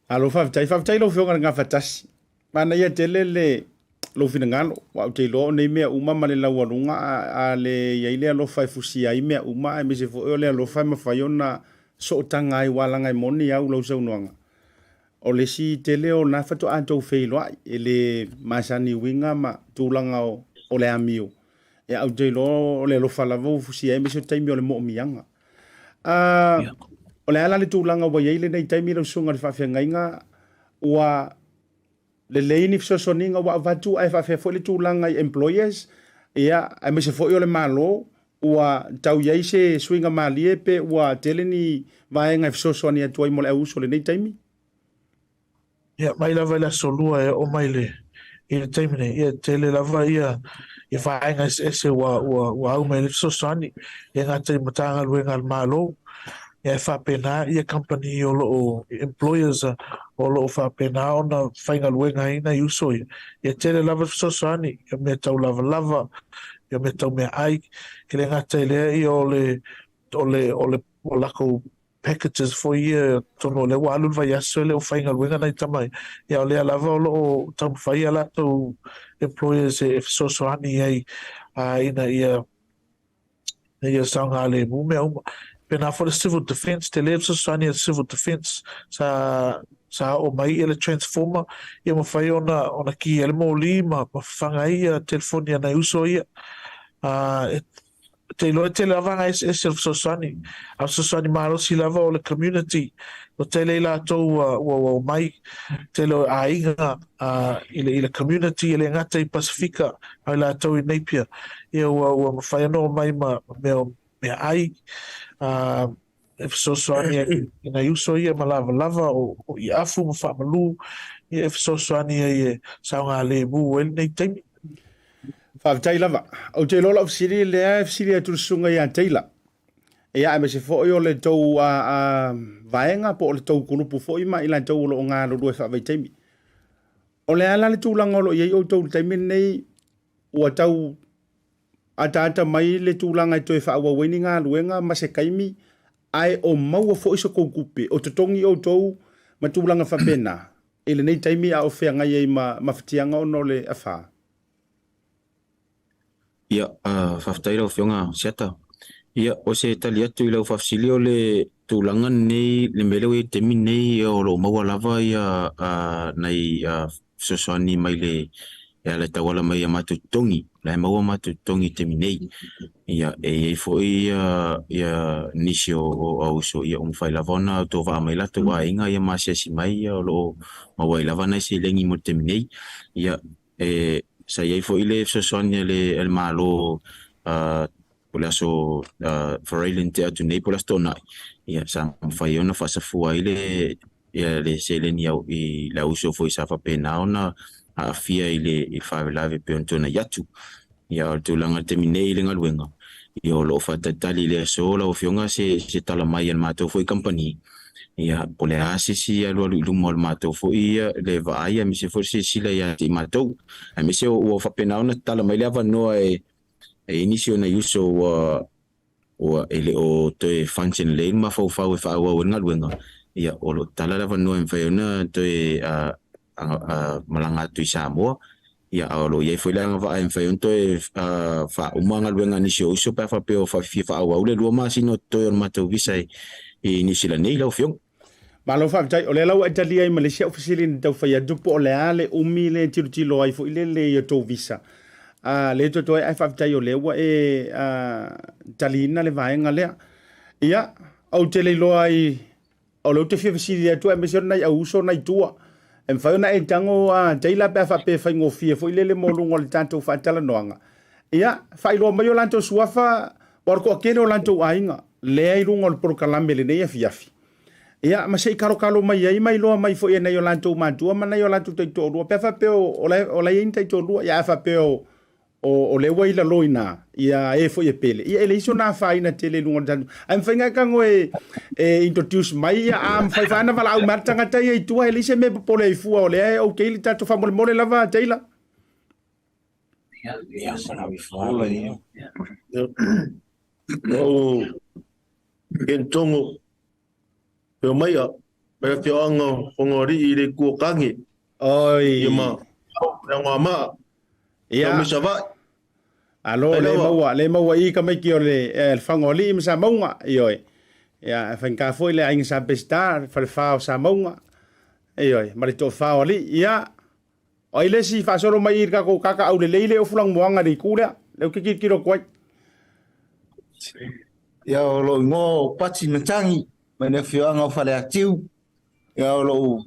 [SPEAKER 1] Alo whaftai lo whionga ngā whatasi. Mana ia tele le lo fina ngalo wa te lo nei mea uma ma le laualunga a le ia le lo fai fusi ai mea uma e me se fo le lo fai ma fai ona so tanga ai wala ngai moni au lo so noanga o le si tele o na fato anto feilo ele masani winga ma tulanga o le amio e au de lo le lo fala vo fusi e miso taimi o le mo mianga o le ala le tulanga wa yele nei taimi lo sunga le fa ngainga wa le leini so soninga wa vatu ai fa fo le tulanga employers ia ai me se fo yo le malo wa tau yai se swinga malie pe wa teleni vaenga so soni atu ai mo le uso le nei taimi
[SPEAKER 3] ia mai lava la solua e o mai le i le taimi nei ia tele lava ia vaenga ese wa au mai le so soni ia ngata i matanga luenga al malo ia fa pena ia company o lo employers o lo fa pena ona fainga luenga ina uso ia tele lava so soni ia me tau lava ia me tau me ai ke le ngata ile i o lako packages for ia tono le walu vai aso le o fainga luenga nai tamai ia o le lava o lo tam fai ala to employers if so ani ai ina ia sanga le mu me pena for the civil defense te le so ani civil defense sa o mai ele transformer ia mo fai ona ki ele mo lima ma fanga ia telefonia na uso ia te lava ese so sani a so sani maro si lava o le community o te le la to o mai te lo ainga ile community ile ngata I Pacifica ai la to I Napier ia o fai no mai me ai if so sani ina uso ia lava o I afu mo fa malu ia if so sani ia saunga le bu el nei temi
[SPEAKER 1] Whaavitai lava. O te lola fsiri lea fsiri atu sunga ia teila. E a me se fo o le tau vaenga po o le tau kurupu fo ima ila tau lo ngā ruru e whaavitaimi. O le ala le tūlanga o lo iei o tau taimi nei ua tau ata mai le tūlanga I toi whaawa weni ngā ruenga ma se kaimi ai o maua fo iso kou kupe o te tongi o tau ma tūlanga whapena. Ele nei taimi a o whea ngai ei ma whitianga o no le awha.
[SPEAKER 4] Ia, whaftaira o whionga siata. Ia, o se tali atu I lau whafsili o le tūlanga nei, le meleo I temi nei o lo maua lava ia nei sosoani mai le tawala mai a matu tongi, le maua matu tongi temi nei. Ia, e fo ia nisi o auso ia umwhai lava ona tō wha mai lato wa inga ia masiasi mai o lo maua I lava nei se lengi mo temi nei. Ia, sa iei fo ile sosoani le malo pole aso Farailen te atu nei pole asto nai. Ia sa mwhai ona whasafua ile le seleni au I la uso fo I sa whapena ona a fia I le whawelave pe on tona yatu. Ia o tūlanga te minei le ngaluenga. Ia o lo whatatali le aso la o fionga se tala mai an mātou fo I company. Ia pole asisi alua lumo al mātou fo ia le vaia mi se fo se sila ia ti mātou. A mi se o whapena ona tala mai le ava noa inisio na yuso o ele o toe function le ma fau e whaua o ngaluenga. Ia o lo tala lava noa mwhai ona toe malanga atu I Samoa. Ia o lo iei foi langa va mwhai ona toe whauma ngaluenga nisio uso pa whapeo whaua ule lua masino toe on mātou visa I nisila nei lau fiong.
[SPEAKER 1] Malo whaavitai, o le lau Italia I Malaysia ofisili ni tau whai adupo o le ale umi le tilo ai fo ile le I tau visa. Le to ai whaavitai o lewa talina le vaenga lea. Ia, au te leiloa I o lau te whiawhisiri atu e mesero nai au uso nai tua. E mwhai ona e tango teila pe whape whai ngofia fo ile le molungo le tātou whaatala noanga. Ia, whai loa mai o lantou suafa warko akere o lantou ainga. Lea I runga o le porokalame le nei a fiafi. Ia, ma sei karo mai ai mai loa mai fo ia nei o lantou mātua, ma nei o lantou taito rua. Pea whapeo o la iei taito rua, ia whapeo o le waila loina, ia e fo ia pele. Ia ele iso nā whaina te le runga o tantu. Ai mwhainga kango introduce mai, ia a mwhai whaana wala au martanga tai e tua, ele ise me popole I fua o lea o keili tato whamole mole lava teila.
[SPEAKER 5] Ia, sana wifala ia.
[SPEAKER 6] O entongo pe mai a pe te anga ngori I le kuokangi
[SPEAKER 1] Oi
[SPEAKER 6] ma ngā ma
[SPEAKER 1] ia
[SPEAKER 6] me sava
[SPEAKER 1] alo le maua I ka mai ki o le whangoli I msa maunga I oi Ia, whainka foi le ainga sa pesta, whare whao sa maunga. Oi, mare tō whao ali, ia. O ile si whaasoro mai irka ko kaka au le leile o fulang moanga ri kūrea. Leo kikiro kwai.
[SPEAKER 7] Ia o lo ngō pati matangi, mai ne whianga o whare atiu. Ia o lo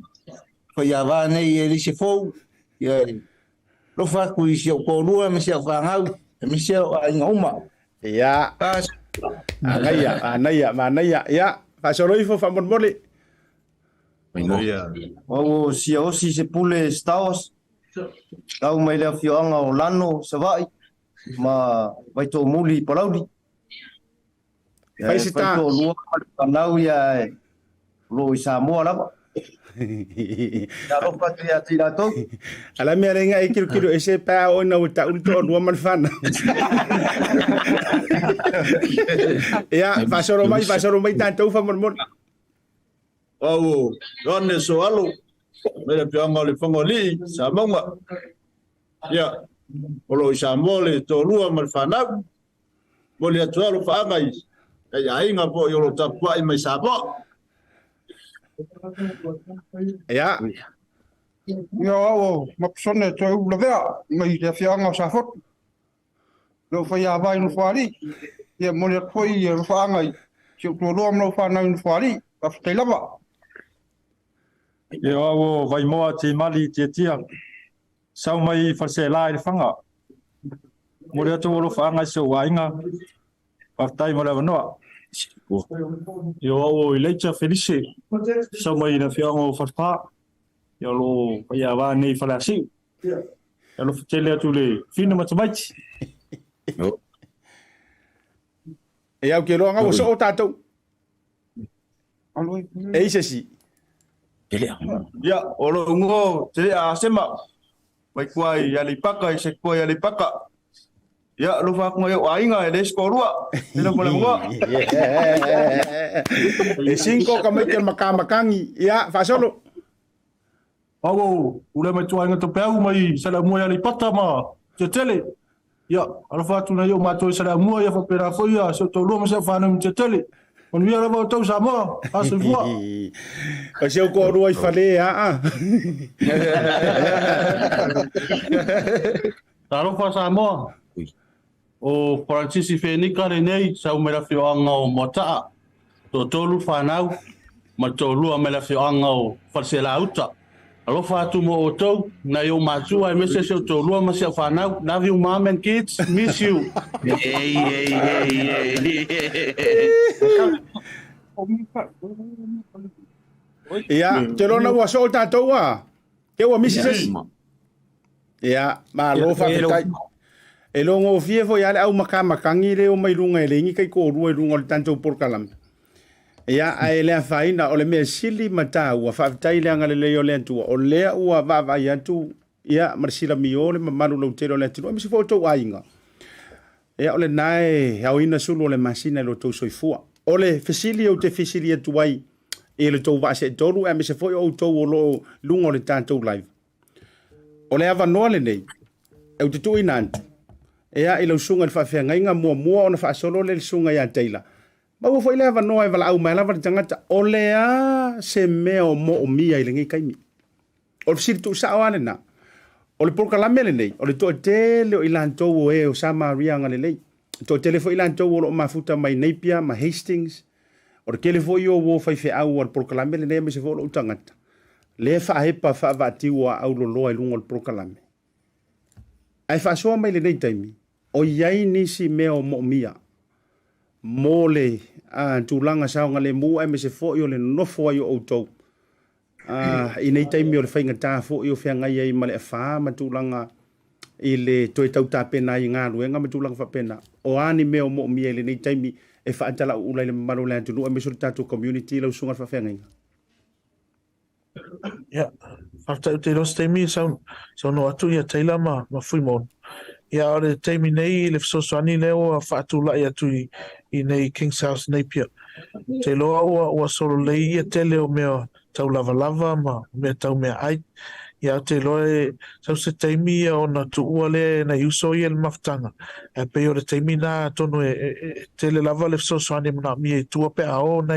[SPEAKER 7] whaiawa nei e lise fōu. Ia lo whaku i siau kōrua, me siau whangau, me siau a inga uma.
[SPEAKER 1] Ia. Anaia, ia. Whaasoro ifo whamon
[SPEAKER 7] O sia osi se pule staos. Tau mai lea whianga o lano sa vai. Ma vai tō muli palauri.
[SPEAKER 1] Vai se tā.
[SPEAKER 7] Vai tō lua panau ia lo i Samoa lava. Ia ropa te ati ratou.
[SPEAKER 1] Ala mea renga e kiro e se pā o na uta ulto o lua manwhana. Ia, whaasoro mai tātou whamon.
[SPEAKER 6] Au, rone so alo. Mera pianga le whangoli, sa maunga. Ia, olo i Samoa le tō lua manwhana. Moli atu alo whaangai. Ei ainga po i olo tapua i mai Samoa.
[SPEAKER 1] Ia.
[SPEAKER 8] Ia o, mapsone tō e ula vea, mai te whianga o sa whot. Lo whai a vai no whari. Ia moli atu i e whaangai. Siu tō lua mno whanau no whari. Whafutei lava.
[SPEAKER 9] Ia o vai moa te mali te tia. Sau mai whase lai whanga. Mori atu olo whanga se wainga. Whaftai mo lewa noa. Ia o i leita Felice. Sau mai na whianga o whaspa. Ia lo ia wā nei whalasi. Ia lo whatele atu le whina matamaiti.
[SPEAKER 1] Ia au ke roanga o so o tātou.
[SPEAKER 8] Aloi.
[SPEAKER 1] E ise si.
[SPEAKER 7] Ia, o lo ngō te a sema. Mai kuai ia li paka, i se kuai ia li paka. Ia, lo whakunga i o ainga e le skorua. Tēnā pole mua.
[SPEAKER 1] E sinko ka mai ke makamakangi. Ia, whaasolo.
[SPEAKER 9] Au, ule mai tuainga to peu mai sala mua ia li pata ma te tele. Ia, ala whatu na i o mātou i sala mua ia whapera whoia, se tō lua ma se whanau te tele. On via lava o tau Samoa, aso vua.
[SPEAKER 1] O se o kōrua i whale,
[SPEAKER 9] Tarofa Samoa. O Francisi Fenika nei, sau mera whioanga o Maota. Tō tōlu whanau, ma tō lua mera whioanga o Wharsela Uta. Alofa atu mo o tau, na i o mātua e mese se o tō lua ma se o whanau. Love you, mom and kids, miss you.
[SPEAKER 1] Ia, te rona ua so o tātou a. Ke ua misi ses. Ia, ma lo whawhetai. E longo o fie fo iale au makamakangi le o mai runga e lengi kai kōrua e runga o le tātou porkalami. Ia, a lea whaina o le mea sili mata ua whawhetai leanga le leo le antua. O lea ua vavai atu. Ia, marisila mi o le mamaru lau tere o le atu. O misi fo tau ainga. Ia, o le nae hau ina sulu o le masina lo tau soifua. O le fesili o te fesili atu ai. E le tau vase e toru e me se foi o tau o lo lunga o le tātou live. O le awa noa le nei. E o te tui nantu. Ea i lau sunga le whawhea ngainga mua o na whaasolo le sunga ia teila. Ma ua foi le awa noa e wala au mai lava le tangata. O le a se mea o mo o mia i le ngai kaimi. O le fisiri tu sao ane na. O le porkalame le nei. O le toa tele o ilantou o e o Samaria nga le nei. Toa tele fo ilantou o lo mafuta mai Napier, ma Hastings. O le kele fo i o wo fai fe au o le porkalame le nei me se fo lo utangata. Le whahepa whaavati ua au lo loa i lunga o le porkalame. Ai whaasoa mai le nei taimi. O iai nisi mea o mo mia. Mo le tūlanga saonga le mua e me se fo i o le nofo ai o outou. I nei taimi o le whainga tā fo i o whea ngai ai ma le whaa ma tūlanga i le toi tau tā pena i ngā ruenga ma tūlanga wha pena. O ani mea o mo mia i le nei taimi e whaatala ulai le maro le antunu e me sori tātou community lau sunga wha whea ngai.
[SPEAKER 3] Ia, whakatau te rosa teimi sau no atu ia teila ma Fuimaono. Ia ore teimi nei le fisosoani leo a whaatu lai atu i nei King's House Napier. Te loa ua solo lei ia tele o mea tau lava ma mea tau mea ai. ia te loe sau se taimi o na tuua le na iuso ia le maftanga e pe o le taimi na tonu tele lava le sosoani mana mi e tua pe ao na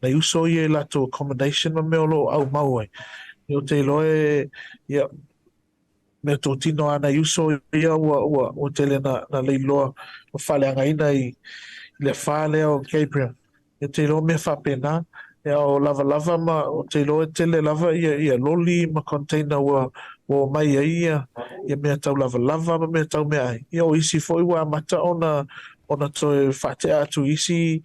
[SPEAKER 3] iuso ia la to accommodation ma me o lo au mau ai o te loe ia me to tino ana iuso ia o tele na leiloa o fale angaina i le fale o Gabriel e te lo me whapena e o lava ma o te lo e tele lava ia loli ma container o mai ia mea tau lava ma mea tau mea ai ia o isi foi wa mata ona to whate atu isi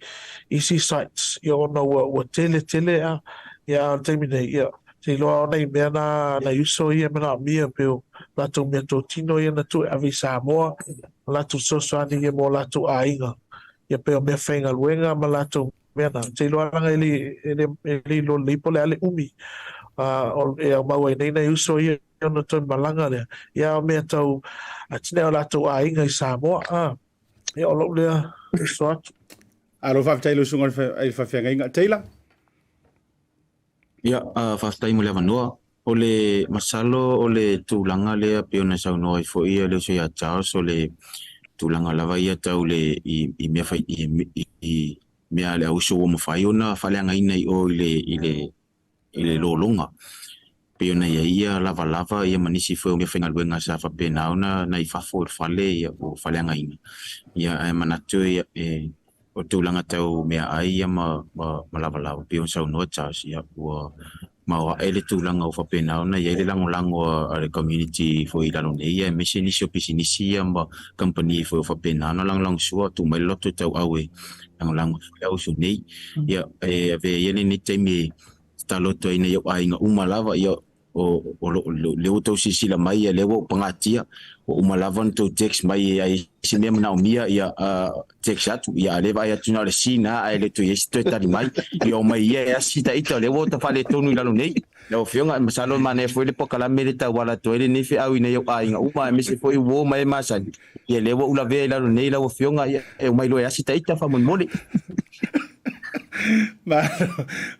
[SPEAKER 3] sites ia ona o tele a ia te mine ia te loa ona i mea na iuso ia mena mia peo latu mea to tino ia na tu avi Samoa latu sosoani ia mo latu ainga ia peo mea whainga luenga ma latu mea na te loa ranga ili lo lipo le ale umi e au mau ai nei na iuso ia ona toi malanga lea ia o mea tau atine o latu ainga i Samoa ia o lau lea so atu
[SPEAKER 1] alo whaftailo sunga i whawhianga inga Taylor
[SPEAKER 4] Ia, whaftai mo le avanoa. O le masalo o le tūlanga lea pe ona saunoa i fo ia le so ia Charles o le tūlanga lava ia tau le i mea whai i mea le auso o mawhai ona whaleanga ina i o i le lolonga. Pe ona ia lava ia manisi fo mea whainga luenga sa whapena ona na i whafo whale ia o whaleanga ina. Ia manatu ia o tūlanga tau mea ai ia ma lava pe ona saunoa Charles ia ua ma ele tūlanga o whapena ona ia ele lango a le community fo i lalo nei ia me se nisi o pisinisi ia ma company fo whapena ona lang sua tu mai loto tau aue lango au su nei ia ave ia ni temi taloto ina ia ainga umalava ia o le uto sisila mai ia le wo pangatia o umalava to text mai ai se me na mia ia text atu ia le vai atu na le sina ai le to yes to tali mai ia o mai ia sita ita le wo ta fale tonu lalo nei no fionga masalo mane foi le pokala mele ta wala to ele ni fe au ina ia ainga uma me se foi wo mai masan ia le wo ula ve lalo nei la wo fionga ia e mai lo ia sita ita fa mon mole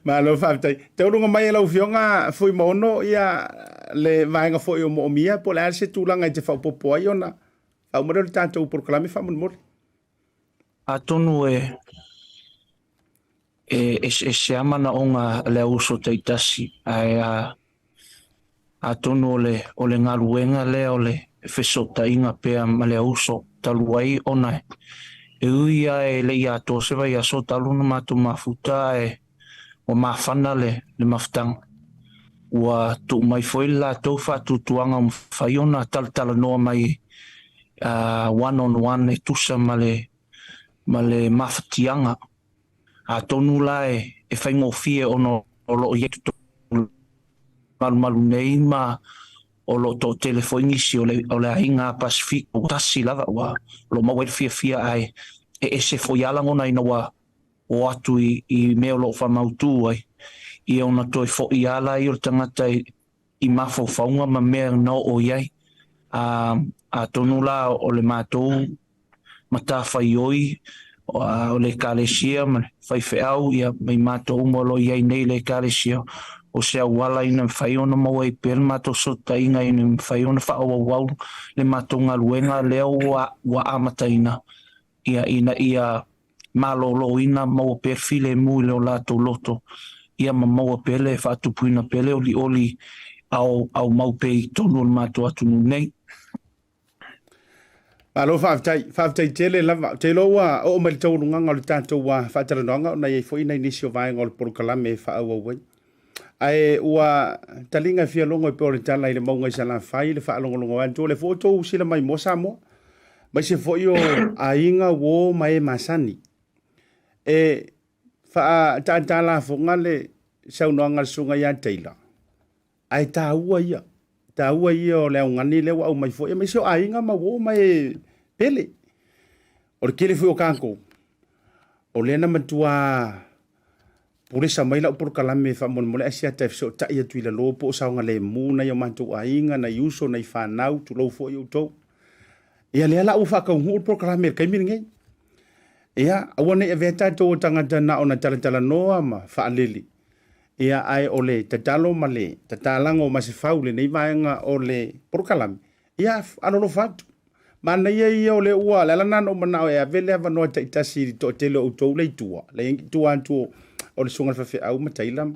[SPEAKER 1] Malo whaftai. Te urunga mai e lau fionga Fuimaono ia le vaenga foi o moomia po le alse tūlanga i te whaupopo ai ona. Au mare o le tātou proklame whamunmore.
[SPEAKER 5] A tonu se amana o ngā le uso teitasi. A tonu o le ngaruenga le o le whesota inga pēa ma le uso taluai ona e uia le ia tō sewa ia so taluna mātu mafuta o mawhana le mawhtanga. Ua tu mai foi la tau whatu tuanga whaiona tala noa mai one on one e tusa ma le mawhatianga. A tonu la e whaingofie ono o lo i etu malu nei ma o lo to telefonisi o le ainga Pacific o tasi lava wa lo mawel fia ai e se foi ala ngona ina wa o atu i meo lo fa mautu ai i ona to foi ala i o tangata i mafo faunga ma mea no o iai a tonu la o le matou mata fai oi o le kalesia ma fai feau ia mai matou mo lo iai nei le kalesia o se wala ina fai ona mo e per mato sota inga ina fai ona fa o wau le mato nga luenga leo wa amata ina ia malolo ina mo perfile mu le lato loto ia mo pele fa tu puina pele oli au mau pe tonu mato atu nei
[SPEAKER 1] Alo whaftai tele lava te loa o mai tau runga ngau le tātou wa whataranonga na iei fo ina inisio vai ngau le porokalame wha au au ai ua talinga fia longo e pore tala i le maunga i sala whai le wha alongolongo anto le foto sila mai mo Samoa mai se fo io a inga wo mai masani e wha tātala fonga le saunoanga sunga ia teila ai tā ua ia o leo ngani leo au mai fo ia mai se a inga ma wo mai pele o le kele fui o kanko o lena matua Purisa mai lau porokalame whamon mole asia taif so ta ia tuila lopo o saunga le muna ia mantu ainga na yuso na i whanau tu lau fo i utou. Ia lea lau whakaungu o porokalame kai miringei. Ia awane e veta tō tangata na o na talatala noa ma whaalili. ia ai o le tatalo ma le tatalango ma se fau le nei vaenga o le porokalame ia alolo fatu mana ia o le ua le alana no mana o e avele ava noa taitasi to tele o tau le tua le ingi tua antu o le sunga fafe au ma tailam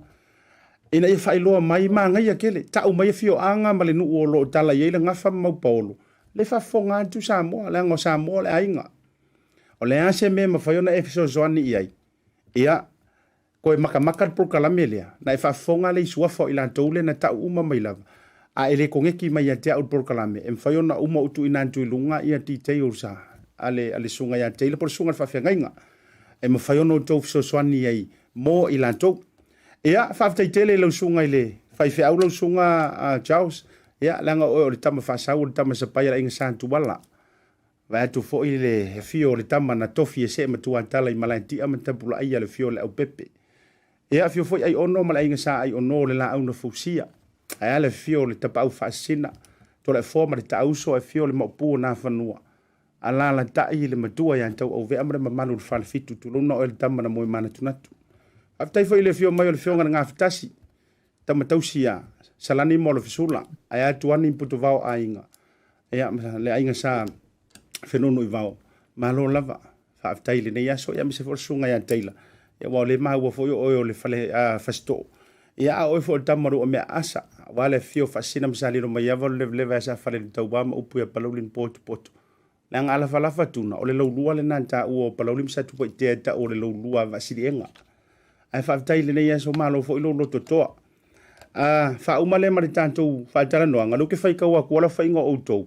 [SPEAKER 1] ina ia whailoa mai maanga ia kele tau mai fio anga ma le nu o lo tala ia le ngafa mau paolo le fafonga antu Samoa le ango Samoa le ainga o le ase me ma whaiona efiso zoani iai ia koe maka porokalame lea na e whafonga le isua fo ilan taule na tau uma mai lava a ele kongeki mai ia te au porokalame e mwhaiona uma utu inantu ilunga ia ti te ursa ale sunga ia teile por sunga whawhiangainga e mwhaiona o tau fisoswani iai mo ilan tau ia whaftai tele lau sunga ile whaife au lau sunga Charles ia langa o le tama whasau o le tama sapaya la inga santu wala vai atu fo ile he fio le tama na tofi e se matua tala i malaiti ama tapula ai le fio le au pepe ia fio foi ai ono mala inga sa ai ono le la au na fusia ai le fio le tapa au fasina to le forma le tauso e fio le mopu na fanua ala la tai le matua ya tau o ve amre mamalu le fal fitu tu luna o le tama na moi mana tunatu aftai foi le fio mai le fio nga fitasi tama tausia salani mo le fisula ai atu ani putu vao ainga ia le ainga sa fenonu i vao malo lava fa aftai le nei aso ia mi se for sunga ya taila ia wa le mau fo o le fale fasto ia o fo tamaru o me asa wale fio fasina msali no mai ava le va sa fale tau ba o pu palolin pot la ngala fala fatuna o le lua le nanta o palolin sa tu te ta o le lua va silienga ai fa aftai le nei aso malo fo lo to fa umale mari tanto fa tala no ngalu ke fai ka wa ko la fai ngo auto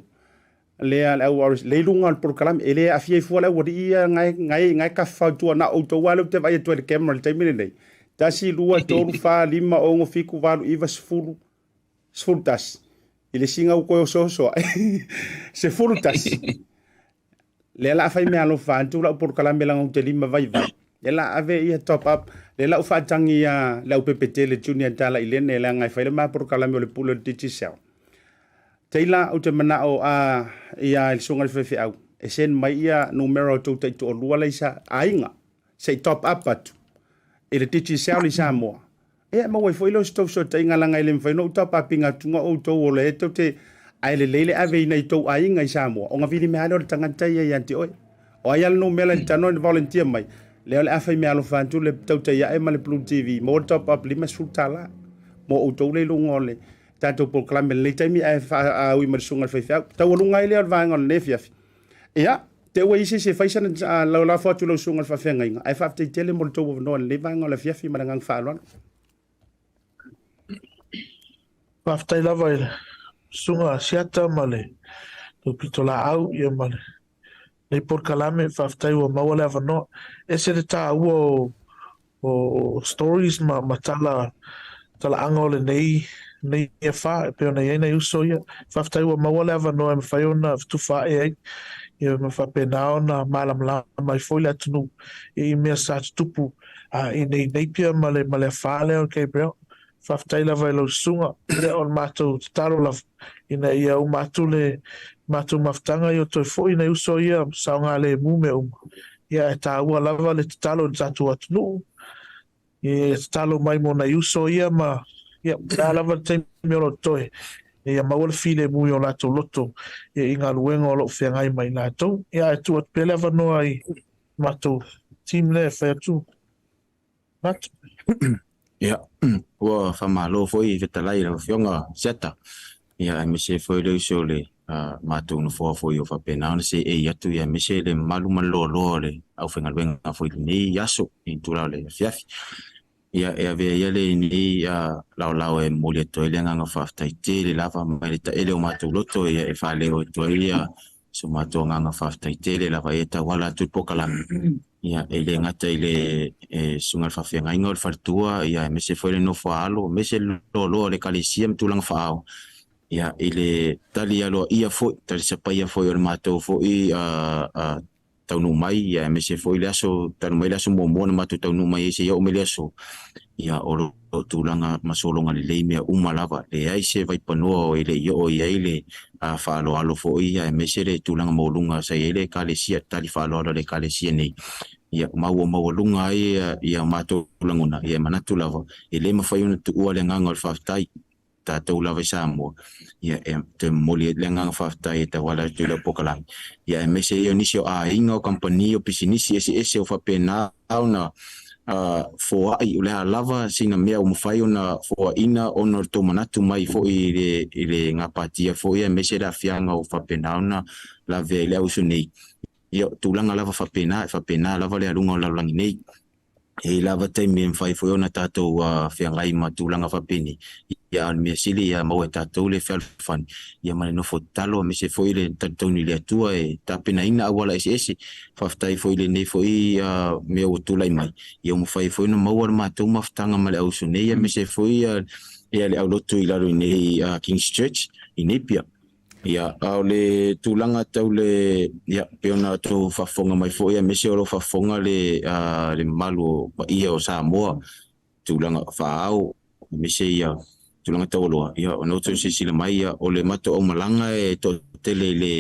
[SPEAKER 1] le lunga al program ele afie fu la wodi ngai ka fa tu na auto wala te vai tu le camera te mine nei tasi lua toru fa lima o ngo fiku valu iva sfultas ele singa ko so se furtas le la fai me alo fa tu la program melang te lima vai ela ave ia top up le la fa tangi ya la PPT le junior tala ilene la ngai fa le ma program le pulo digital Teila o te mana o ia il sunga le fefe au. E sen mai ia numero tau tai to lua leisa ainga. Sei top up atu. E le titi sao li Samoa. E ma wai foi lo sto so tai ngala ngai le mfai no top up inga tunga o to o le to te ai le lele ave nei to ainga i Samoa. O nga vili me halo tangata ia yanti oi. O ai al no mela tano volunteer mai. Le le afai me alo fantu le tau tai ia e ma le Blue TV. Mo top up lima sultala. Mo o to le lungole. Tanto por clame le taimi a ui marsunga fai fa tau lunga ile al vanga le fiafi ia te wa isi se faisa la la foto lo sunga fa fenga inga ai fa te tele mo to no le vanga le fiafi maranga fa lo
[SPEAKER 3] pa ftai la vai sunga siata male to pitola au ia male nei por kalame fa ftai wa mawala va no ese de ta o stories ma tala angole nei e fa pe ona ia uso ia fa ftai wa mawala va no em fa ona tu fa e ia me fa pena ona malam la mai foi la tunu e me sa tupu e nei pia male fa le o ke bro fa ftai la va lo sunga le on mato taro la ina ia o mato maftanga yo to foi nei uso ia sa nga le mume ia ta wa lava le talo tatu atunu e talo mai mo nei uso ia ma ia lava te mero toe ia mawal file mu yo la to loto ia inga luenga lo fianga mai na to ia tu at peleva no ai mato team le fa tu mat
[SPEAKER 4] ia wa fa malo foi vetalai la fionga seta ia me se foi le so le mato no foi o fa pena on se e ia tu ia me se le malu malo le au fenga luenga foi ni yaso in tu la le fiafi ia e ave ia le ni lao e mole to ele nga fa tai te le lava mai ta ele o mato loto ia e fa le o to ia so mato nga fa tai te le lava e ta wala tu pokala ia ele nga te ile sunga fa fenga ingol fa tua ia me se foi le no fa alo me se lo le calcium tu lang fa au ia ele tali alo ia foi tali se pa ia foi o mato foi tau no mai ia me se foi laso tau mai laso mo na matu tau no mai se ia o me laso ia o tulanga masolonga le me uma lava le ai se vai pano ile o ile a falo alo foi ia me se le tulanga molunga se ile kalesia tali falo le kalesia nei ia maua lunga ia matulanguna ia manatu lava le mafai ona tuua le nganga o le whaftai tātou lava Samoa ia te moli le nganga whaftai te wala tu le pokalangi ia mese ia nisi o inga o kampani o pisinisi ese o whapena au na foa i ule lava sina mea o mawhai ona foa ina ona tō manatu mai fo i le ngapatia fo ia mese la fianga o whapena ona la vea le ausu nei ia tūlanga lava whapena lava le alunga o laulangi nei e lava taimi e mwhai fo ona tātou whiangai ma tūlanga whapeni ia al mea sili ia mau e tātou le whalfani ia mane no fo talo me se fo i le tautauni le atua e tāpena ina awala ese whaftai fo i le nei fo i mea o tūlai mai ia mwhai fo ina maua mātou mawhtanga ma le ausu nei ia me se fo i le au lotu i laro i nei King's Church i Nepia ia au le tūlanga tau le ia peona tō whafonga mai fo ia me se oro whafonga le malu ia o Samoa tūlanga whaau me se ia tulanga tau loa ia o noto se sila mai ia o le mato o malanga e to tele le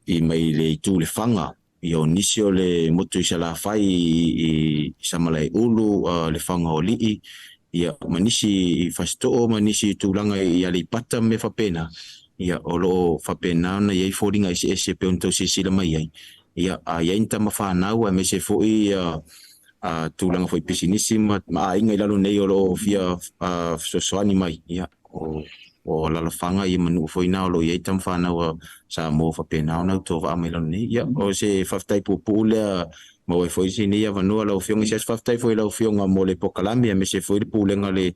[SPEAKER 4] i mai le tu le fanga ia o nisi o le moto i sala fai i samalai ulu le fanga o lii ia manisi i fasto manisi tulanga i ali pata me fapena ia o lo fapena na ia i foringa ese pe onto se sila mai ia ia inta mafanau me se foi tulanga foi pisinisi ma inga ilalo nei o lo fia soani mai ia o la fanga i manu foi na lo ia tam fana o sa mo fa pena na to va mai lo nei ia o se faftai pupule mo foi sini ia vanua lo fionga se faftai foi lo fionga mo le pokalami me se foi pulenga le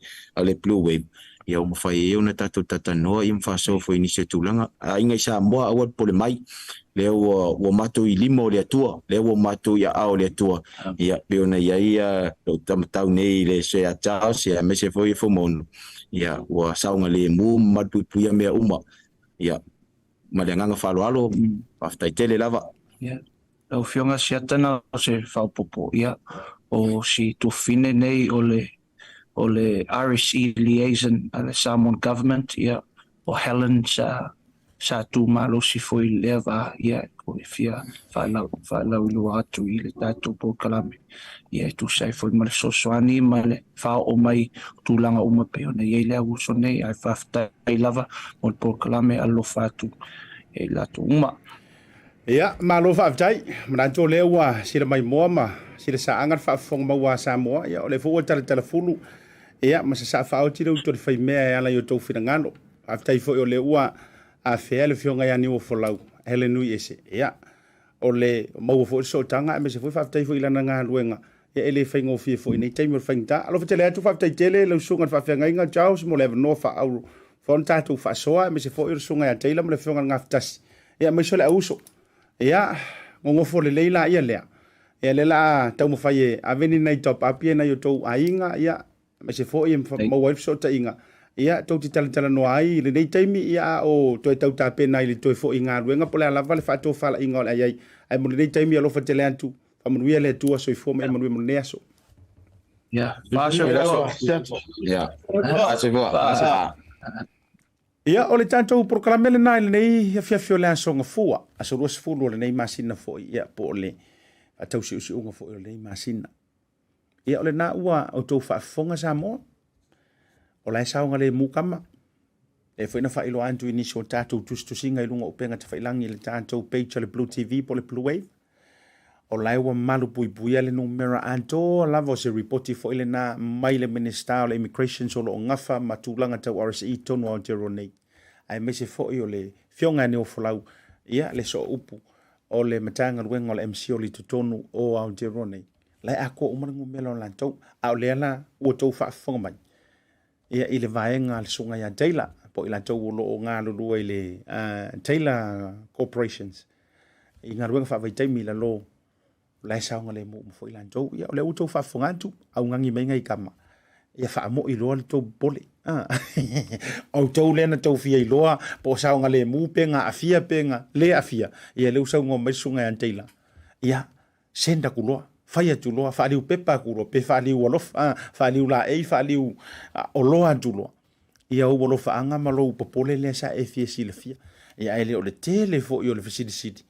[SPEAKER 4] Bluwave ia o fai ona tatu tatanoa i mfaso foi ni se tulanga inga sa mo o pole mai le o mato i limo le atua le o mato ia ao le atua ia peona ia o tamatau nei le se a Charles ia me se foi Fuimaono ia o saunga le mu matupuia mea uma ia malenganga faloalo aftai tele lava
[SPEAKER 5] ia au fionga siatana o se whaupopo ia o si tufine nei o le RSE liaison a le Samoan government ia o Helen sa tu malo si foi leva ia ko fia falau lo atu i le tatu po kalame ia tu sai foi mal sosoani male fa o mai tulanga uma pe ona ia le uso nei ai fafta ai lava mo po kalame allo fatu e la tu uma
[SPEAKER 1] ia malo faftai mananto lewa sila mai moama sila saanga fa fong mawa Samoa ia ole fo telefonu ia masa sa fa o tiro to fai mea ala yo to finangano aftai fo ole ua a fele fionga ya ni o folau hele nui ese ia ole mau fo so tanga me se foi faftai fo ilana nga luenga ia ele fai ngo fo nei time fainta alo tele atu faftai tele lo sunga fa fenga inga chaos mo le no fa au fon tatu fa soa me se fo ir sunga ya tele mo le fionga nga ftas ia me so le auso ia ngo fo le leila ia le ia le la tau mo fai aveni nei top apie na yo to ainga ia me se fo im mo wife so ta inga ia tau ti tala no ai le nei taimi ia o toi tau ta pena i le toi fo inga ruenga pole ala vale fa to fala inga ai ai mo le nei taimi alo fa tele antu fa mo ia le tua so i fo me mo ne aso
[SPEAKER 5] ia pasha
[SPEAKER 4] ia pasha
[SPEAKER 1] ia o le tanto programa le nai le nei fia fio le aso nga fua aso ro sfulu le nei masina fo ia po le atau si unga fo le nei masina ia o le na ua o to fa fonga Samoa o lai saunga le mukama e foi na fa ilo antu inisi o tātou tustusinga i lunga upenga te whailangi le tātou page le Blue TV po le Bluwave o lai wa malu puipuia le numera anto lava o se reporti fo ile na mai le minister o le immigration solo o ngafa matulanga tau RSE tonu o Aotearoa nei ai mese fo i o le fionga ne o folau ia le so upu o le matanga ruenga o le MC o le tutonu o Aotearoa nei lai ako umarangu melo lantou au le ala ua tau whaafonga mai ia i le vaenga le sunga ya Taylor po ila tau lo ngā lulua i le Taylor Corporations i ngā ruenga whaavaitai la lo lai saunga le mo fo ila tau ia o le utau whaafonga antu au ngangi menga i kama ia whaamo i loa le tau bole au tau lena tau fia i loa po saunga le mu penga afia penga le afia ia le usaunga mai sunga ya Taylor ia senda kuloa fai tu loa fa liu pepa kulo pe fa liu olof fa liu la e fa liu oloa tu loa ia o olof anga malo popole le sa e fie si le fia ia ele o le tele fo i o le facility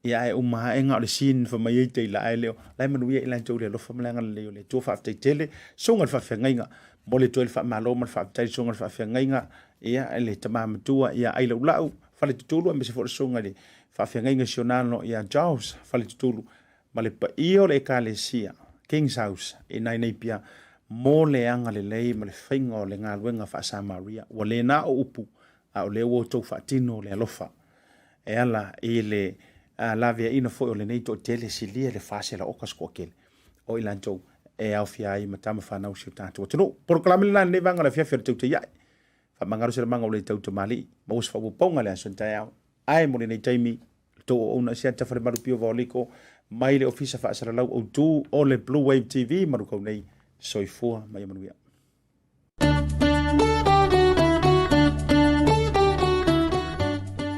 [SPEAKER 1] ia e umaenga o le sin fa mai te la ai leo lai manu ia ila tau le lo fa malanga leo le to fa te tele songa fa fengainga mo le to fa malo ma fa tai songa fa fengainga ia le tamama tua ia ai lo lau fa le tutulu me se fo songa le fa fengainga sionano ia jaws fa le tutulu ma le pa io le kalesia King's House e nei pia mo le anga le lei ma le fainga le ngaluenga fa Samaria o le na o upu a o le o to fa tino le alofa e ala i le la via ina foi o le nei to tele silia le fase la okas ko kel o ilanto e au fia i matama fa na usi tanto to no por clame la ne vanga la fia fer te ya fa mangaro se manga o le tau mali mo us fa ponga le ason tai ai mo le nei taimi to ona sia ta fa maru pio voliko mai le ofisa fa sara lau o tu o le Bluwave TV maru ko nei soifua mai manuia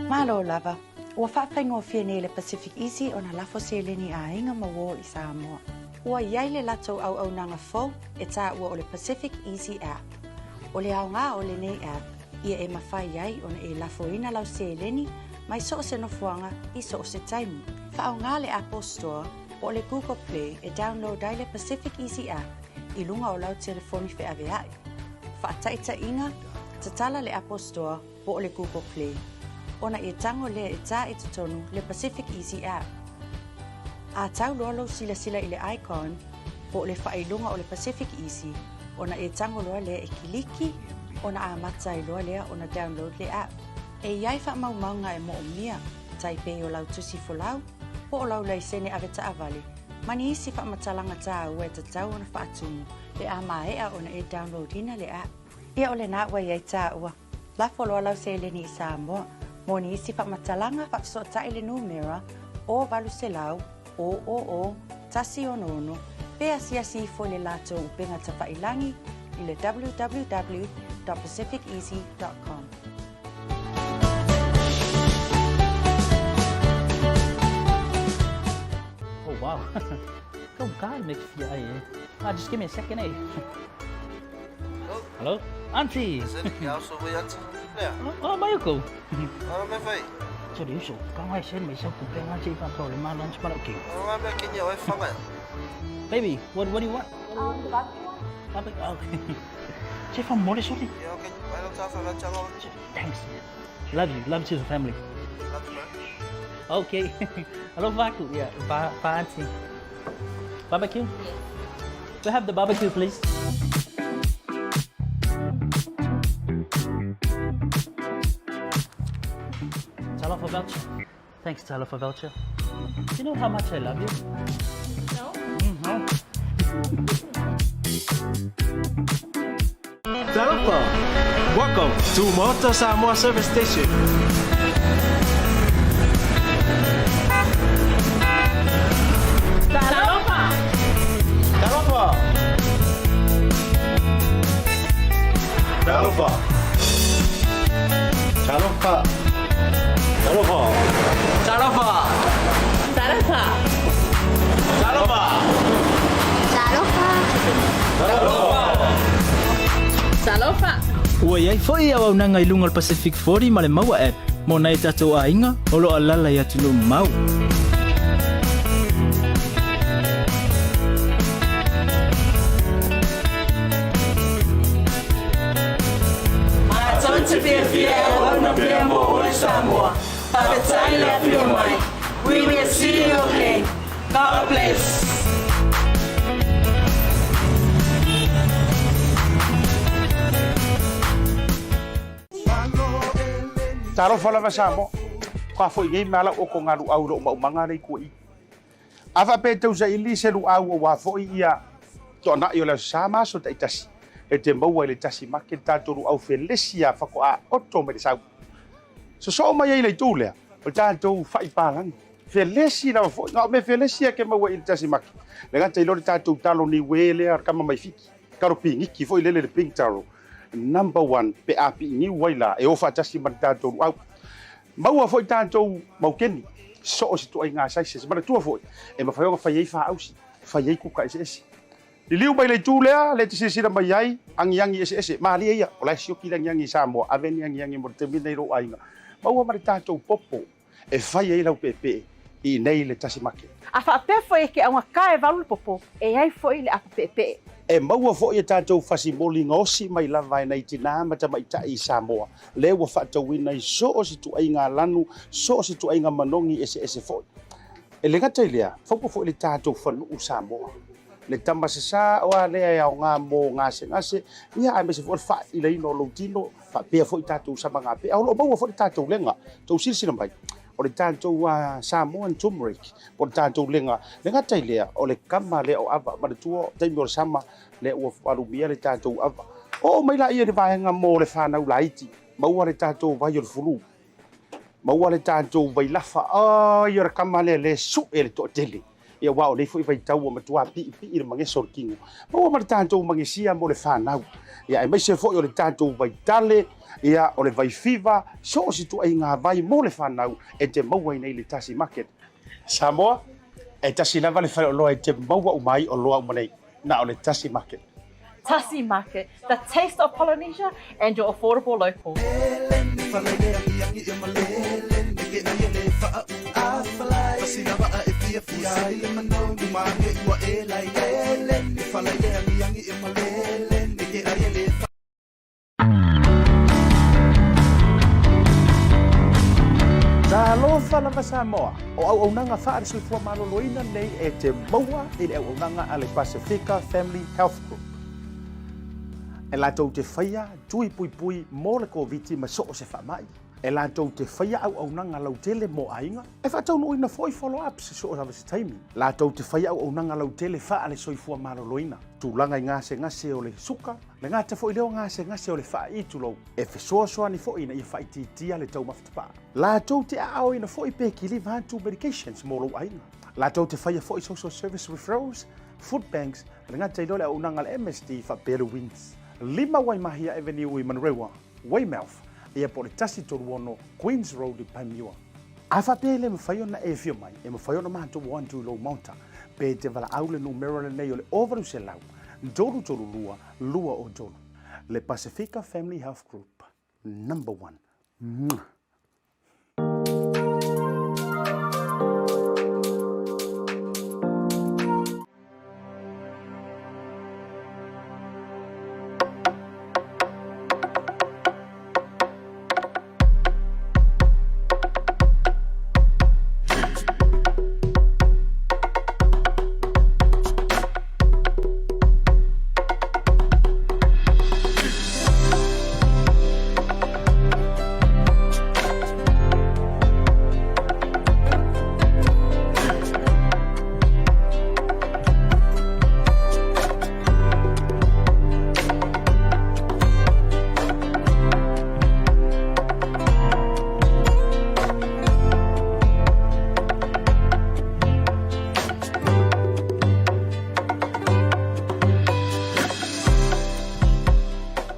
[SPEAKER 10] Malo lava. Ua whaapaingoa nei le PacificEzy o na lafo se leni a inga mawo i Samoa. Ua iai le latou au nanga fau e tā ua o le PacificEzy app. O le au ngā o le nei app, ia e mawhai iai o na e lafo ina lau se leni, mai so o se nofuanga i so o se taimu. Whaau ngā le Apple Store o le Google Play e download ai le PacificEzy app i lunga o lau telefoni whi ave ai. Whaataita inga, tatala le Apple Store o le Google Play. Ona e tango le e tā e tutonu le PacificEzy app. A tau loa sila i le icon po le whailunga o le PacificEzy. Ona e tango loa le e kiliki, ona a matai loa lea ona download le app. E iai wha maunga e mo o mia, taipei o lau tusi folau, po o lau lai sene ave ta avale. Mani isi wha matalanga tā ua e tatau ona wha atumu, le a maea ona e download ina le app. Ia o le nā ua iai tā ua, la foloa lau se le ni i Samoa. Moni isi wha matalanga wha so tai le numera o valu se lau o tasi ono pea si fo le lato upenga ta whailangi i le www.pacificezy.com.
[SPEAKER 11] Oh wow, go guy makes fia eh. Just give me a second eh. Hello? Auntie! Oh, Mayuko! Serioso, kang ay sen may isang kupengan sa ipang problema lunch para okay. Baby, what do you want?
[SPEAKER 2] The barbecue one?
[SPEAKER 11] Barbecue, okay. Say from more sorry.
[SPEAKER 12] Yeah, okay. I don't have a
[SPEAKER 11] Thanks. Love you to the family. Okay. Hello, Vaku. Yeah, Auntie. Barbecue? We have the barbecue, please. Tell for voucher. Thanks, Tyler, for voucher. Do you know how much I love you?
[SPEAKER 2] No.
[SPEAKER 11] No.
[SPEAKER 13] Talofa! Welcome to Maota Samoa Service Station.
[SPEAKER 2] Talofa!
[SPEAKER 13] Talofa! Talofa! Talofa! Talofa! Talofa!
[SPEAKER 2] Talofa!
[SPEAKER 13] Talofa!
[SPEAKER 2] Talofa!
[SPEAKER 11] Ua iai foi au na ngai lunga Pacific 40 ma le maua app. Mo nai tatou ainga o lo alala ia tulu mau.
[SPEAKER 14] To be a fiel on the Bemo or Samoa. By the time left your mind, we will see you again. God bless.
[SPEAKER 1] Taro fala Samo. Ka foi ngai mala o ko ngaru au lo manga nei ko i. Ava pe tau sa ili se lu au wa foi ia. To na yo la sama so ta itasi. E te maua le Tasi Market tātoru au Felesia whako a oto me le sau. So mai ei le tūlea, o tātou whaipālangi. Felesi na wafo, ngā me Felesia ke maua i le Tasi Market. Le ngata i lori tātou talo ni wele ar kama mai fiki. Karo pi ngiki fo i lele le pink taro. Number 1 pe api ni waila e ofa Tasi Market tātoru au. Maua fo i tātou maukeni. So o si tu ai ngā saise, se mana tua fo i. E mawhaionga whaiei wha ausi, whaiei kuka ese. Li liu mai le tūlea, le te sisira mai ai, angi ese, maali ia, o lai sioki langi Samoa, aveni angi mo te minei ro ainga. Maua mare tātou popo, e whai ei lau pepe, I nei le Tasi Market.
[SPEAKER 2] A whapea foi ke aunga kae valu popo, e ai foi le apa pepe.
[SPEAKER 1] E maua fo'i e tātou fasimoli ngosi mai lava nei tina ma ta mai ta I Samoa. Le wa whatauina I so o si tuainga lanu, so o si tuainga manongi ese fo'i. E le ngata lea, whaupo fo'i le tātou whanu Samoa. Le tamasasa o a lea au ngā mō ngase, ia ai mese fo'i wha I le ino loutino, whapea fo'i tātou sama ngā pea. Aulo maua fo'i tātou lenga, tau sirisina mai. O le tātou Samoan turmeric, o le tātou lenga ngata lea, o le kama lea o ava, ma le tua, taimi o le sama, le ua wharumia le tātou ava. O mai la ia le vahenga mō le whanau la iti, maua le tātou vai o le fulu. Maua le tātou vai lafa, ia le kama le su e le toa tele. Ia wao le fo I vai tau o matua pi le mangeso le kingo. Maua ma le tātou mangesia mō le whanau. Ia e mai se fo o le tātou vai tale, ia o le vai fiva, so o si tu ai ngā vai mō le whanau e te maua I nei le Tasi Market. Samoa, e tasi lava le whare o loa e te maua umai o loa umanei, na o le Tasi Market.
[SPEAKER 2] Tasi Market, the taste of Polynesia and your affordable local.
[SPEAKER 1] Talofa lava Samoa, o au nanga whaare sui fua maloloina nei e te maua I le au nanga a le Pacifica Family Health Group. E lātou te whaia, tui pui pui, mō le COVID ma so o se whamai. E lātou te whaia au nanga lau tele mō ainga. E whatau no ina foi follow-up se so o hawa se taimi. Lātou te whaia au nanga lau tele wha ale soi fua maloloina. Tūlanga I ngase o le suka, le ngā te fo I leo ngase o le wha I tulou. E whesoa ni fo ina I wha I titia le tau mawhitapa. Lātou te ao ina fo I peki live hantu medications mō lau ainga. Lātou te whaia fo I social service referrals, food banks, le ngā te ilole au nanga le MSD wha Better Wins. Lima Waimahia Avenue I Manrewa, Weymouth, ia po le Tasi Toruono, Queens Road I Paimiua. A whapele me whaiona e whio mai, e me whaiona mātou wantu lo Maota, pe te wala aule numero le nei o le ovaru se lau, Doru lua o Doru. Le Pacifica Family Health Group, #1.